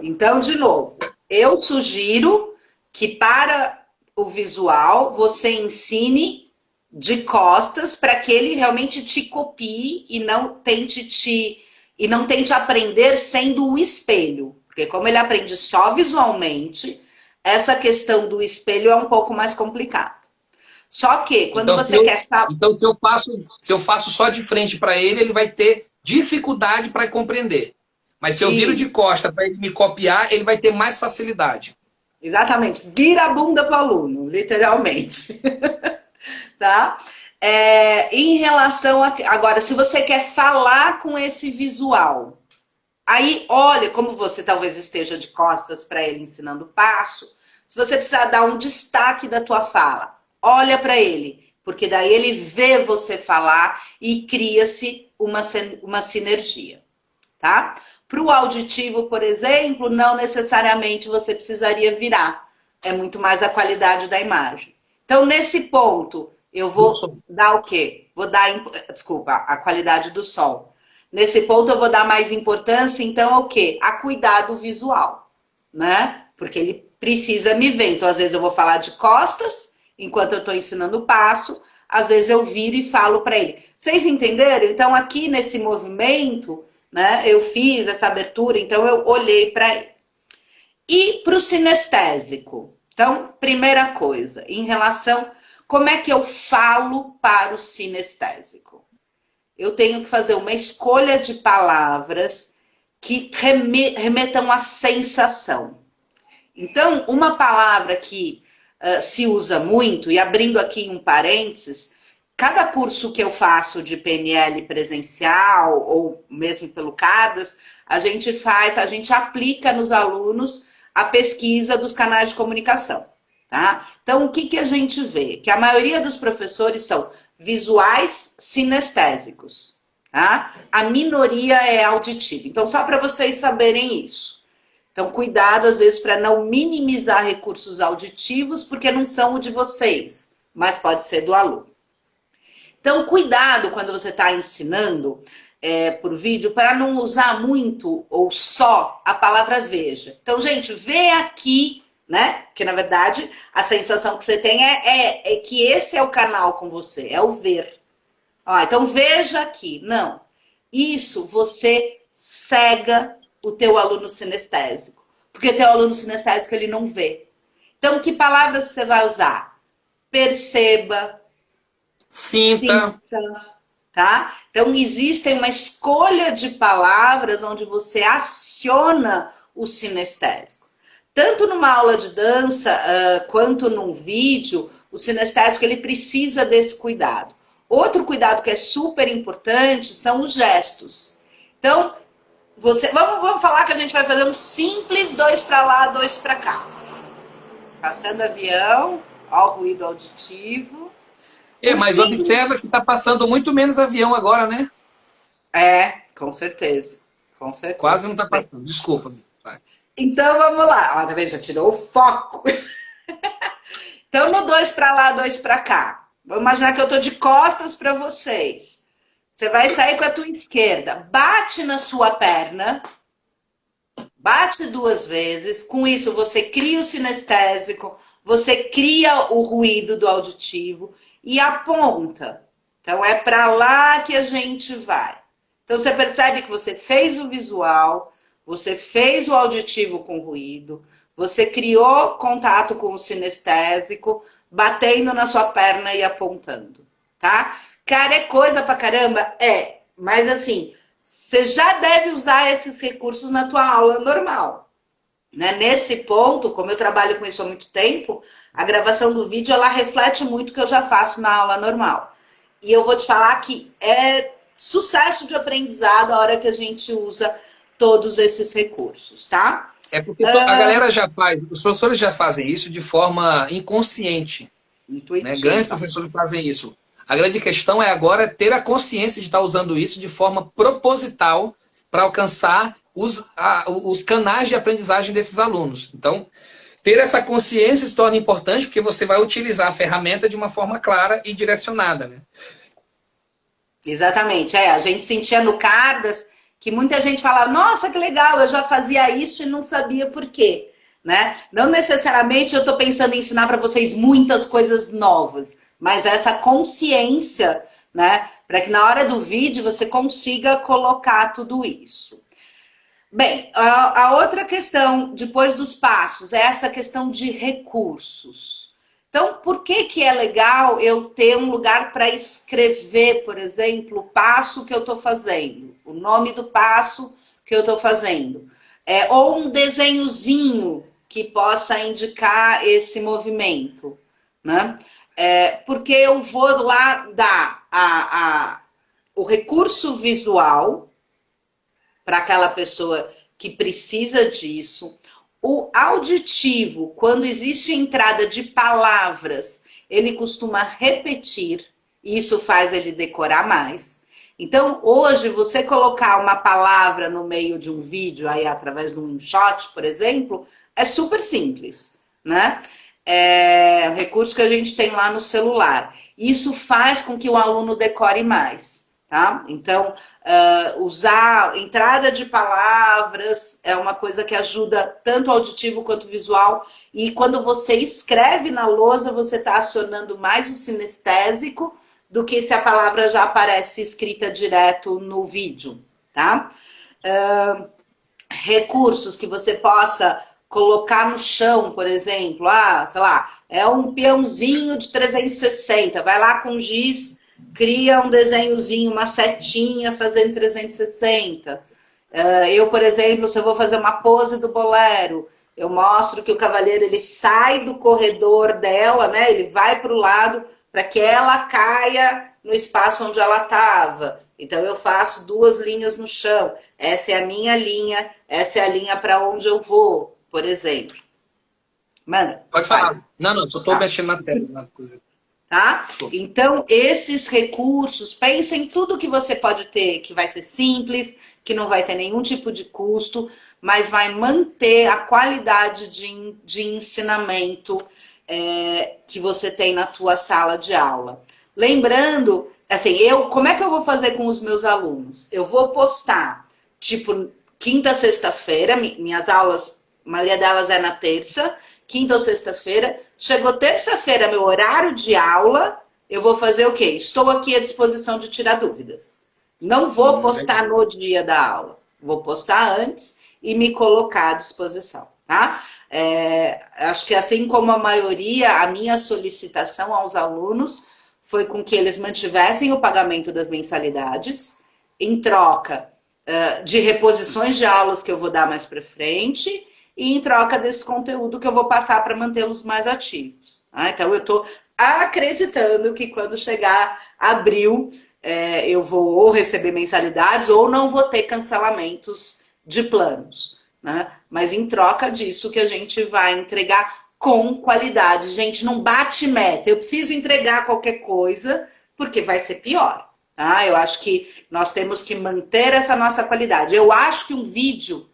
Então, de novo, eu sugiro que para o visual você ensine de costas para que ele realmente te copie e não tente aprender sendo o espelho. Porque como ele aprende só visualmente, essa questão do espelho é um pouco mais complicado. Só que quando Então, você quer falar. Então, se eu faço só de frente para ele vai ter dificuldade para compreender. Mas se eu viro de costa para ele me copiar, ele vai ter mais facilidade. Exatamente. Vira a bunda pro aluno, literalmente. Tá? Em relação a. Agora, se você quer falar com esse visual, aí olha como você talvez esteja de costas para ele ensinando o passo. Se você precisar dar um destaque da tua fala, olha para ele, porque daí ele vê você falar e cria-se uma sinergia, tá? Para o auditivo, por exemplo, não necessariamente você precisaria virar. É muito mais a qualidade da imagem. Então, nesse ponto, eu vou dar o quê? Vou dar, desculpa, a qualidade do som. Nesse ponto, eu vou dar mais importância, então, ao quê? A cuidado visual, né? Porque ele precisa me ver. Então, às vezes, eu vou falar de costas, enquanto eu estou ensinando o passo. Às vezes, eu viro e falo para ele. Vocês entenderam? Então, aqui nesse movimento, né, eu fiz essa abertura, então eu olhei para ele. E para o sinestésico? Então, primeira coisa, em relação... Como é que eu falo para o sinestésico? Eu tenho que fazer uma escolha de palavras que remetam à sensação. Então, uma palavra que se usa muito, e abrindo aqui um parênteses, cada curso que eu faço de PNL presencial, ou mesmo pelo CADAS, a gente aplica nos alunos a pesquisa dos canais de comunicação. Tá? Então, o que a gente vê? Que a maioria dos professores são visuais sinestésicos. Tá? A minoria é auditiva. Então, só para vocês saberem isso. Então, cuidado, às vezes, para não minimizar recursos auditivos, porque não são o de vocês, mas pode ser do aluno. Então, cuidado quando você está ensinando por vídeo, para não usar muito ou só a palavra veja. Então, gente, vê aqui, né? Porque, na verdade, a sensação que você tem é que esse é o canal com você, é o ver. Ó, então, veja aqui. Não. Isso você cega o teu aluno sinestésico, porque teu aluno sinestésico ele não vê. Então, que palavras você vai usar? Perceba, Sinta. Tá? Então, existe uma escolha de palavras onde você aciona o sinestésico. Tanto numa aula de dança quanto num vídeo, o sinestésico ele precisa desse cuidado. Outro cuidado que é super importante são os gestos. Então, vamos falar que a gente vai fazer um simples 2 para lá, 2 para cá. Passando avião, ó o ruído auditivo. Mas observa que está passando muito menos avião agora, né? Com certeza. Com certeza. Quase não está passando. Desculpa. Vai. Então, vamos lá. Ó, tá vendo? Já tirou o foco. Então, no 2 para lá, 2 para cá. Vamos imaginar que eu tô de costas para vocês. Você vai sair com a tua esquerda. Bate na sua perna. Bate 2 vezes. Com isso, você cria o sinestésico. Você cria o ruído do auditivo. E aponta. Então, é para lá que a gente vai. Então, você percebe que você fez o visual, você fez o auditivo com ruído, você criou contato com o sinestésico, batendo na sua perna e apontando, tá? Cara, é coisa pra caramba? Mas assim, você já deve usar esses recursos na tua aula normal. Né? Nesse ponto, como eu trabalho com isso há muito tempo, a gravação do vídeo, ela reflete muito o que eu já faço na aula normal. E eu vou te falar que é sucesso de aprendizado a hora que a gente usa todos esses recursos, tá? É porque a galera já faz, os professores já fazem isso de forma inconsciente. Né? Grandes professores fazem isso. A grande questão é agora ter a consciência de estar usando isso de forma proposital para alcançar os canais de aprendizagem desses alunos. Então, ter essa consciência se torna importante porque você vai utilizar a ferramenta de uma forma clara e direcionada. Né? Exatamente. A gente sentia no Cardas que muita gente falava, nossa, que legal, eu já fazia isso e não sabia por quê. Né? Não necessariamente eu estou pensando em ensinar para vocês muitas coisas novas, mas essa consciência, né, para que na hora do vídeo você consiga colocar tudo isso. Bem, a outra questão, depois dos passos, é essa questão de recursos. Então, por que é legal eu ter um lugar para escrever, por exemplo, o passo que eu estou fazendo, o nome do passo que eu estou fazendo? Ou um desenhozinho que possa indicar esse movimento, né? Porque eu vou lá dar o recurso visual para aquela pessoa que precisa disso. O auditivo, quando existe entrada de palavras, ele costuma repetir, e isso faz ele decorar mais. Então, hoje, você colocar uma palavra no meio de um vídeo, aí através de um InShot, por exemplo, é super simples, né? É um recurso que a gente tem lá no celular. Isso faz com que o aluno decore mais, tá? Então, usar entrada de palavras é uma coisa que ajuda tanto o auditivo quanto o visual. E quando você escreve na lousa, você está acionando mais o sinestésico do que se a palavra já aparece escrita direto no vídeo, tá? Recursos que você possa colocar no chão, por exemplo, sei lá, é um peãozinho de 360, vai lá com giz, cria um desenhozinho, uma setinha fazendo 360. Eu, por exemplo, se eu vou fazer uma pose do bolero, eu mostro que o cavaleiro ele sai do corredor dela, né? Ele vai para o lado para que ela caia no espaço onde ela estava. Então eu faço 2 linhas no chão. Essa é a minha linha, essa é a linha para onde eu vou, por exemplo. Manda. Pode falar. Não, só estou mexendo na tela. Na coisa. Tá? Então, esses recursos, pense em tudo que você pode ter, que vai ser simples, que não vai ter nenhum tipo de custo, mas vai manter a qualidade de ensinamento que você tem na tua sala de aula. Lembrando, assim, como é que eu vou fazer com os meus alunos? Eu vou postar, tipo, quinta, sexta-feira, minhas aulas, a maioria delas é na terça, quinta ou sexta-feira. Chegou terça-feira, meu horário de aula, eu vou fazer o quê? Estou aqui à disposição de tirar dúvidas. Não vou postar no dia da aula. Vou postar antes e me colocar à disposição, tá? Acho que assim como a maioria, a minha solicitação aos alunos foi com que eles mantivessem o pagamento das mensalidades, em troca de reposições de aulas que eu vou dar mais para frente, e em troca desse conteúdo que eu vou passar para mantê-los mais ativos. Tá? Então, eu estou acreditando que quando chegar abril, eu vou ou receber mensalidades ou não vou ter cancelamentos de planos. Né? Mas em troca disso que a gente vai entregar com qualidade. Gente, não bate meta. Eu preciso entregar qualquer coisa porque vai ser pior. Tá? Eu acho que nós temos que manter essa nossa qualidade. Eu acho que um vídeo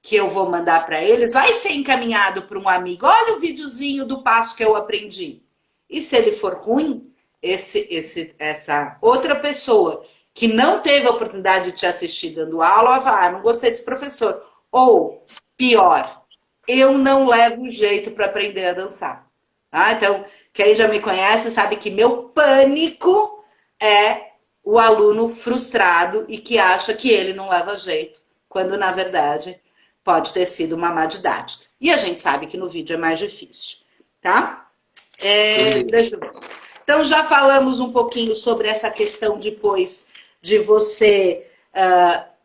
que eu vou mandar para eles vai ser encaminhado para um amigo. Olha o videozinho do passo que eu aprendi. E se ele for ruim, essa outra pessoa que não teve a oportunidade de te assistir dando aula vai falar, não gostei desse professor. Ou, pior, eu não levo jeito para aprender a dançar. Tá? Então, quem já me conhece sabe que meu pânico é o aluno frustrado e que acha que ele não leva jeito, quando na verdade pode ter sido uma má didática. E a gente sabe que no vídeo é mais difícil, tá? Deixa eu ver. Então já falamos um pouquinho sobre essa questão depois de você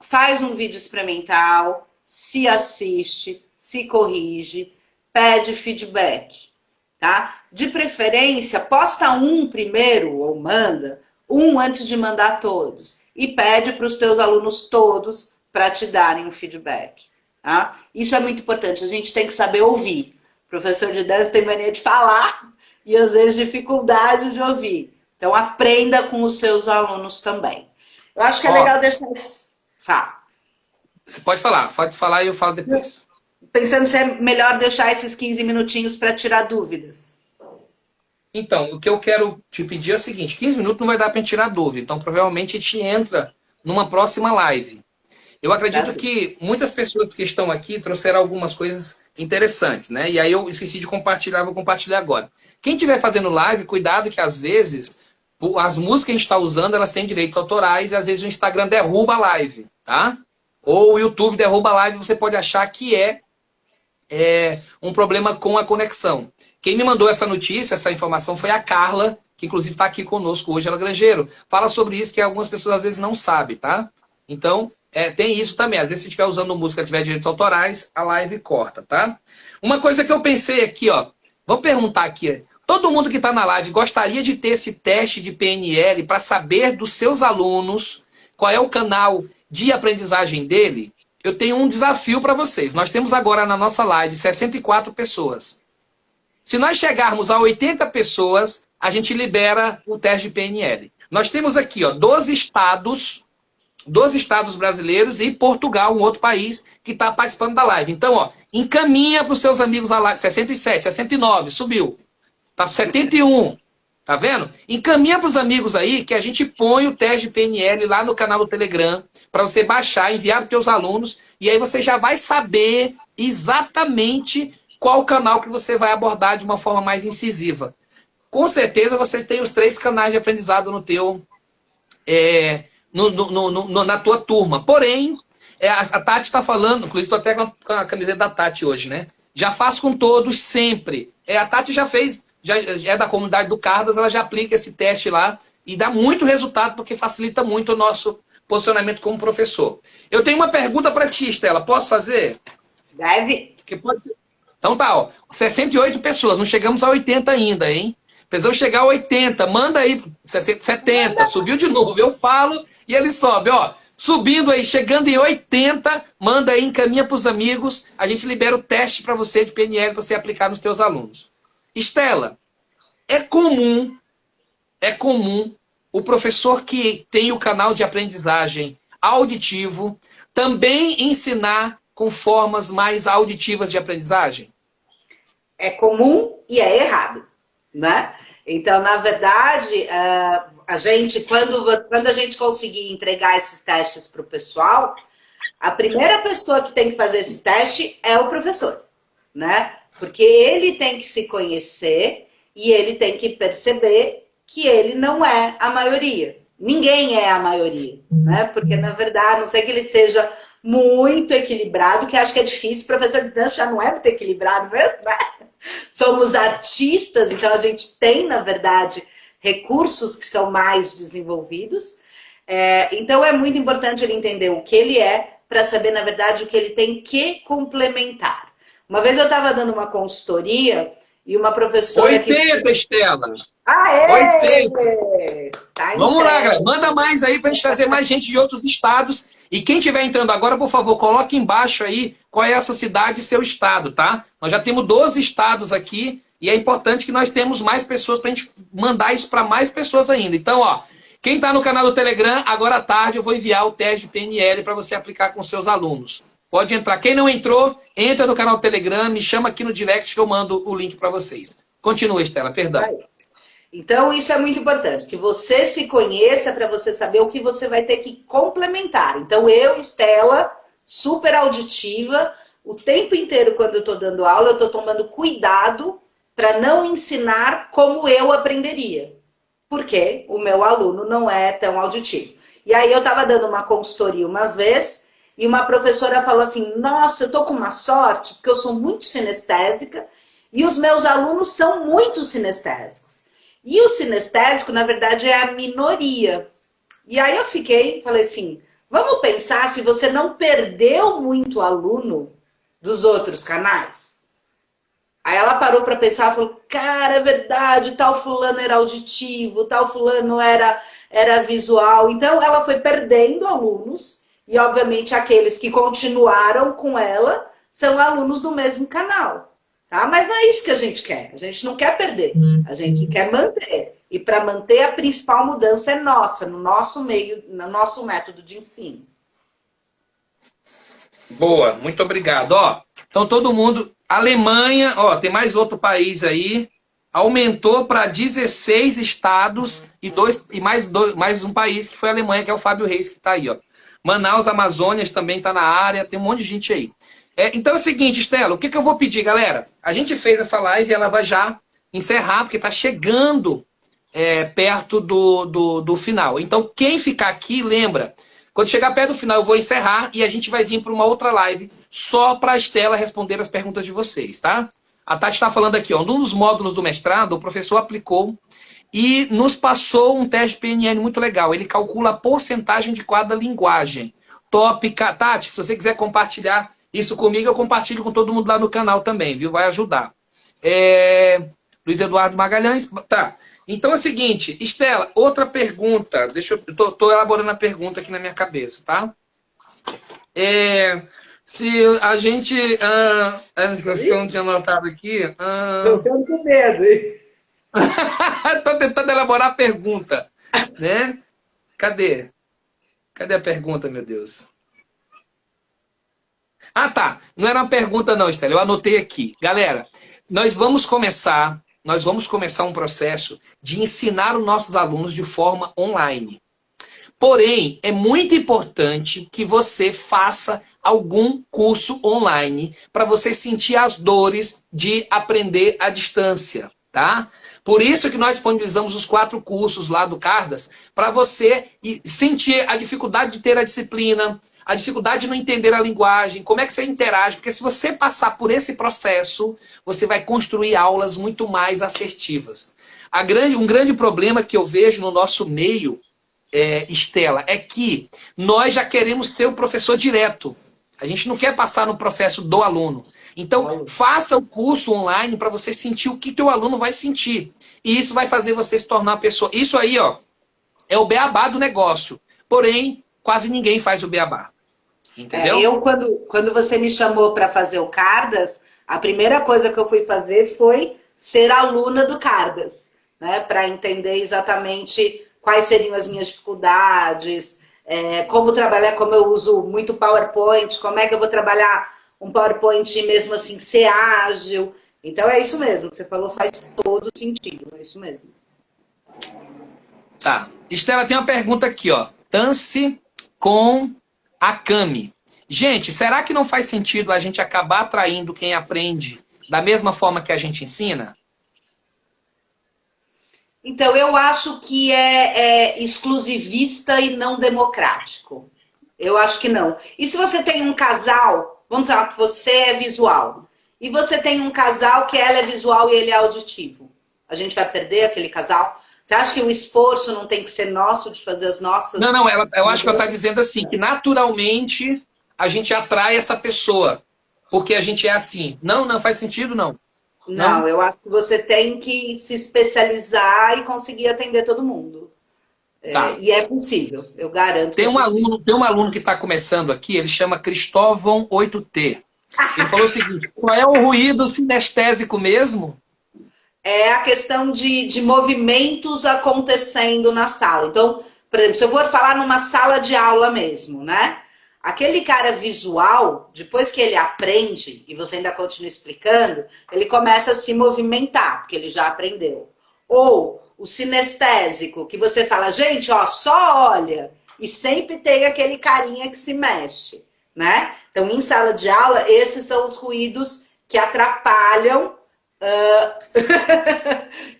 faz um vídeo experimental, se assiste, se corrige, pede feedback, tá? De preferência, posta um primeiro ou manda um antes de mandar todos e pede para os teus alunos todos para te darem um feedback. Tá? Isso é muito importante, a gente tem que saber ouvir. O professor de dança tem mania de falar e às vezes dificuldade de ouvir. Então aprenda com os seus alunos também. Eu acho que é legal deixar isso. Fala. Você pode falar e eu falo depois. Pensando se é melhor deixar esses 15 minutinhos para tirar dúvidas. Então, o que eu quero te pedir é o seguinte, 15 minutos não vai dar para tirar dúvida, então provavelmente a gente entra numa próxima live. Eu acredito que muitas pessoas que estão aqui trouxeram algumas coisas interessantes, né? E aí eu esqueci de compartilhar, vou compartilhar agora. Quem estiver fazendo live, cuidado que às vezes as músicas que a gente está usando, elas têm direitos autorais e às vezes o Instagram derruba a live, tá? Ou o YouTube derruba a live, você pode achar que é um problema com a conexão. Quem me mandou essa notícia, essa informação foi a Carla, que inclusive está aqui conosco hoje, ela é Grangeiro. Fala sobre isso que algumas pessoas às vezes não sabem, tá? Então, tem isso também. Às vezes, se estiver usando música, tiver direitos autorais, a live corta, tá? Uma coisa que eu pensei aqui, ó. Vamos perguntar aqui. Todo mundo que está na live gostaria de ter esse teste de PNL para saber dos seus alunos qual é o canal de aprendizagem dele? Eu tenho um desafio para vocês. Nós temos agora na nossa live 64 pessoas. Se nós chegarmos a 80 pessoas, a gente libera o teste de PNL. Nós temos aqui, ó, 12 estados brasileiros e Portugal, um outro país que está participando da live. Então, ó, encaminha para os seus amigos a live. 67, 69, subiu. Tá 71. Tá vendo? Encaminha para os amigos aí que a gente põe o teste de PNL lá no canal do Telegram para você baixar, enviar para os seus alunos e aí você já vai saber exatamente qual o canal que você vai abordar de uma forma mais incisiva. Com certeza você tem os 3 canais de aprendizado no teu... na tua turma. Porém, a Tati está falando, inclusive estou até com a camiseta da Tati hoje, né? Já faço com todos sempre. A Tati já fez, já é da comunidade do Cardas, ela já aplica esse teste lá e dá muito resultado porque facilita muito o nosso posicionamento como professor. Eu tenho uma pergunta para ti, Estela. Posso fazer? Deve. Que pode ser. Então tá, ó. 68 pessoas, não chegamos a 80 ainda, hein? Precisamos chegar a 80, manda aí, 70, subiu de novo, eu falo e ele sobe, ó. Subindo aí, chegando em 80, manda aí, encaminha para os amigos, a gente libera o teste para você de PNL para você aplicar nos teus alunos. Estela, é comum o professor que tem o canal de aprendizagem auditivo também ensinar com formas mais auditivas de aprendizagem? É comum e é errado, né? Então, na verdade, a gente, quando a gente conseguir entregar esses testes para o pessoal, a primeira pessoa que tem que fazer esse teste é o professor, né? Porque ele tem que se conhecer e ele tem que perceber que ele não é a maioria. Ninguém é a maioria, né? Porque, na verdade, a não ser que ele seja muito equilibrado, que acho que é difícil, professor de dança já não é muito equilibrado mesmo, né? Somos artistas, então a gente tem, na verdade, recursos que são mais desenvolvidos. Então é muito importante ele entender o que ele é, para saber, na verdade, o que ele tem que complementar. Uma vez eu estava dando uma consultoria e uma professora 80, Estela! Aê! 80! Tá Vamos lá, entregue. galera. Manda mais aí pra gente trazer mais gente de outros estados. E quem estiver entrando agora, por favor, coloque embaixo aí qual é a sua cidade e seu estado, tá? Nós já temos 12 estados aqui e é importante que nós temos mais pessoas pra gente mandar isso para mais pessoas ainda. Então, ó, quem tá no canal do Telegram, agora à tarde eu vou enviar o teste de PNL para você aplicar com seus alunos. Pode entrar. Quem não entrou, entra no canal do Telegram, me chama aqui no direct que eu mando o link para vocês. Continua, Estela, perdão. Então, isso é muito importante, que você se conheça para você saber o que você vai ter que complementar. Então, eu, Estela, super auditiva, o tempo inteiro quando eu estou dando aula, eu estou tomando cuidado para não ensinar como eu aprenderia, porque o meu aluno não é tão auditivo. E aí eu estava dando uma consultoria uma vez e uma professora falou assim, nossa, eu estou com uma sorte, porque eu sou muito sinestésica e os meus alunos são muito sinestésicos. E o sinestésico, na verdade, é a minoria. E aí eu falei assim, vamos pensar se você não perdeu muito aluno dos outros canais? Aí ela parou para pensar e falou, cara, é verdade, tal fulano era auditivo, tal fulano era visual. Então ela foi perdendo alunos e, obviamente, aqueles que continuaram com ela são alunos do mesmo canal. Tá? Mas não é isso que a gente quer. A gente não quer perder. A gente quer manter. E para manter, a principal mudança é nossa, no nosso meio, no nosso método de ensino. Boa, muito obrigado. Ó, então todo mundo... Alemanha, ó, tem mais outro país aí. Aumentou para 16 estados e mais um país que foi a Alemanha, que é o Fábio Reis, que está aí, ó. Manaus, Amazônia também está na área, tem um monte de gente aí. Então é o seguinte, Estela, o que eu vou pedir, galera? A gente fez essa live, ela vai já encerrar, porque está chegando perto do final. Então, quem ficar aqui, lembra, quando chegar perto do final, eu vou encerrar e a gente vai vir para uma outra live só para a Estela responder as perguntas de vocês, tá? A Tati está falando aqui, ó, num dos módulos do mestrado, o professor aplicou e nos passou um teste PNL muito legal. Ele calcula a porcentagem de cada linguagem. Tópica. Tati, se você quiser compartilhar isso comigo, eu compartilho com todo mundo lá no canal também, viu? Vai ajudar. Luiz Eduardo Magalhães. Tá. Então é o seguinte, Estela, outra pergunta. Tô elaborando a pergunta aqui na minha cabeça, tá? Se a gente. Eu não tinha anotado aqui. Tô ficando com medo, hein? Tô tentando elaborar a pergunta, né? Cadê? Cadê a pergunta, meu Deus? Ah, tá. Não era uma pergunta não, Estela. Eu anotei aqui. Galera, nós vamos começar um processo de ensinar os nossos alunos de forma online. Porém, é muito importante que você faça algum curso online para você sentir as dores de aprender à distância, tá? Por isso que nós disponibilizamos os 4 cursos lá do Cardas, para você sentir a dificuldade de ter a disciplina, a dificuldade de não entender a linguagem, como é que você interage, porque se você passar por esse processo, você vai construir aulas muito mais assertivas. Um grande problema que eu vejo no nosso meio, Estela, é que nós já queremos ter o professor direto. A gente não quer passar no processo do aluno. Então, faça o curso online para você sentir o que teu aluno vai sentir. E isso vai fazer você se tornar uma pessoa... Isso aí, ó, é o beabá do negócio. Porém, quase ninguém faz o beabá. Entendeu? Quando você me chamou para fazer o Cardas, a primeira coisa que eu fui fazer foi ser aluna do Cardas, né? Para entender exatamente quais seriam as minhas dificuldades, como trabalhar, como eu uso muito PowerPoint, como é que eu vou trabalhar um PowerPoint e mesmo assim ser ágil. Então é isso mesmo, que você falou faz todo sentido, é isso mesmo. Tá. Estela, tem uma pergunta aqui, ó. Tance com a Cami. Gente, será que não faz sentido a gente acabar atraindo quem aprende da mesma forma que a gente ensina? Então, eu acho que é exclusivista e não democrático. Eu acho que não. E se você tem um casal, vamos falar que você é visual, e você tem um casal que ela é visual e ele é auditivo, a gente vai perder aquele casal? Você acha que o esforço não tem que ser nosso de fazer as Não, nossas não, eu acho que ela está mudanças? dizendo assim, que naturalmente a gente atrai essa pessoa, porque a gente é assim. Não, não faz sentido, não. Não? Não, eu acho que você tem que se especializar e conseguir atender todo mundo. Tá. E é possível, eu garanto que é possível. Tem um aluno que está começando aqui, ele chama Cristóvão 8T. Ele falou o seguinte: qual é o ruído sinestésico mesmo? É a questão de movimentos acontecendo na sala. Então, por exemplo, se eu for falar numa sala de aula mesmo, né? Aquele cara visual, depois que ele aprende, e você ainda continua explicando, ele começa a se movimentar, porque ele já aprendeu. Ou o sinestésico, que você fala, gente, ó, só olha, e sempre tem aquele carinha que se mexe, né? Então, em sala de aula, esses são os ruídos que atrapalham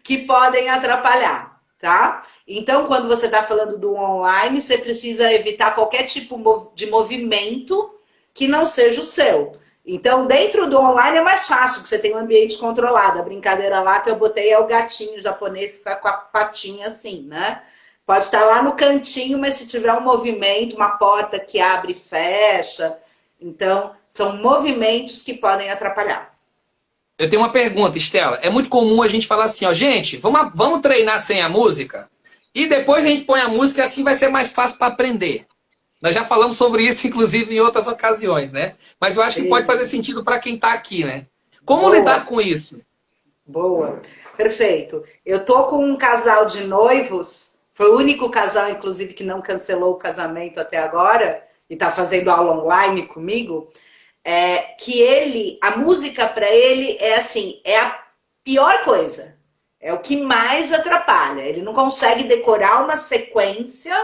que podem atrapalhar, tá? Então, quando você está falando do online, você precisa evitar qualquer tipo de movimento que não seja o seu. Então, dentro do online é mais fácil, porque você tem um ambiente controlado. A brincadeira lá que eu botei é o gatinho japonês que está com a patinha assim, né? Pode estar lá no cantinho, mas se tiver um movimento, uma porta que abre e fecha, então são movimentos que podem atrapalhar. Eu tenho uma pergunta, Estela. É muito comum a gente falar assim, ó, gente, vamos treinar sem a música e depois a gente põe a música e assim vai ser mais fácil para aprender. Nós já falamos sobre isso, inclusive, em outras ocasiões, né? Mas eu acho que pode fazer sentido para quem está aqui, né? Como Boa. lidar com isso? Boa, perfeito. Eu tô com um casal de noivos, foi o único casal, inclusive, que não cancelou o casamento até agora, e tá fazendo aula online comigo, que a música para ele é assim, é a pior coisa, é o que mais atrapalha. Ele não consegue decorar uma sequência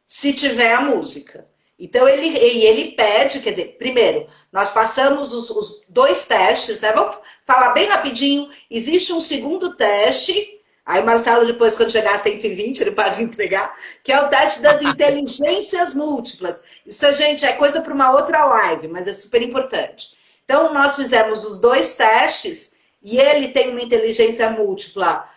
se tiver a música. Então ele pede, quer dizer, primeiro, nós passamos os dois testes, né? Vamos falar bem rapidinho. Existe um segundo teste, aí o Marcelo, depois, quando chegar a 120, ele pode entregar, que é o teste das inteligências múltiplas. Isso, gente, é coisa para uma outra live, mas é super importante. Então, nós fizemos os dois testes e ele tem uma inteligência múltipla,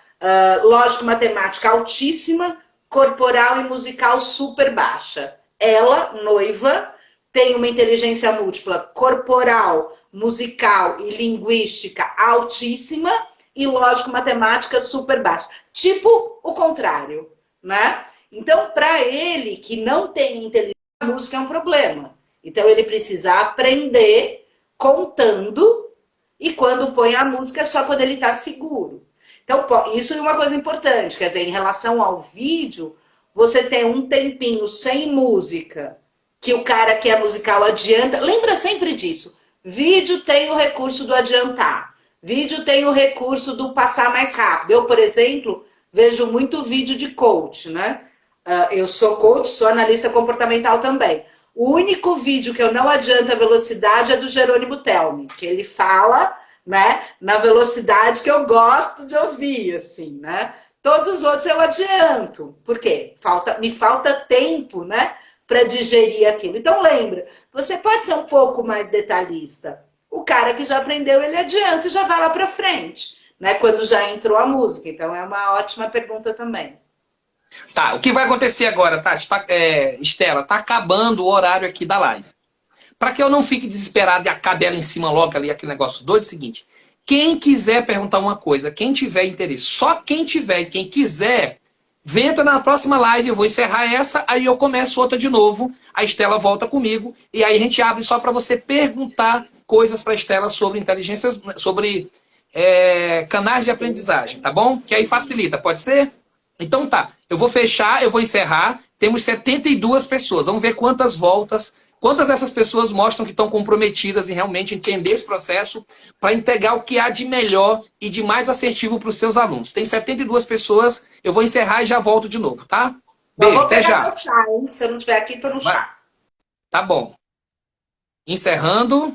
lógico-matemática altíssima, corporal e musical super baixa. Ela, noiva, tem uma inteligência múltipla corporal, musical e linguística altíssima e lógico-matemática super baixa. Tipo o contrário, né? Então, para ele que não tem inteligência, a música é um problema. Então, ele precisa aprender contando e quando põe a música é só quando ele está seguro. Então, isso é uma coisa importante, quer dizer, em relação ao vídeo, você tem um tempinho sem música, que o cara que é musical adianta. Lembra sempre disso. Vídeo tem o recurso do adiantar. Vídeo tem o recurso do passar mais rápido. Eu, por exemplo, vejo muito vídeo de coach, né? Eu sou coach, sou analista comportamental também. O único vídeo que eu não adianto a velocidade é do Jerônimo Telmi, que ele fala, né, na velocidade que eu gosto de ouvir, assim, né? Todos os outros eu adianto. Por quê? Me falta tempo, né, para digerir aquilo. Então lembra, você pode ser um pouco mais detalhista. O cara que já aprendeu, ele adianta e já vai lá para frente, né, quando já entrou a música. Então é uma ótima pergunta também. Tá, o que vai acontecer agora, Tati? Estela, tá acabando o horário aqui da live. Para que eu não fique desesperado e acabe ela em cima logo ali, aquele negócio doido, é o seguinte. Quem quiser perguntar uma coisa, quem tiver interesse, só quem tiver e quem quiser, entra na próxima live, eu vou encerrar essa, aí eu começo outra de novo, a Estela volta comigo, e aí a gente abre só para você perguntar coisas para a Estela sobre inteligências, sobre canais de aprendizagem, tá bom? Que aí facilita, pode ser? Então tá, eu vou fechar, eu vou encerrar. Temos 72 pessoas. Vamos ver quantas voltas, quantas dessas pessoas mostram que estão comprometidas em realmente entender esse processo para entregar o que há de melhor e de mais assertivo para os seus alunos. Tem 72 pessoas, eu vou encerrar e já volto de novo, tá? Eu Beijo, vou até pegar já. meu chá, hein? Se eu não estiver aqui, tô no Vai. chá. Tá bom. Encerrando.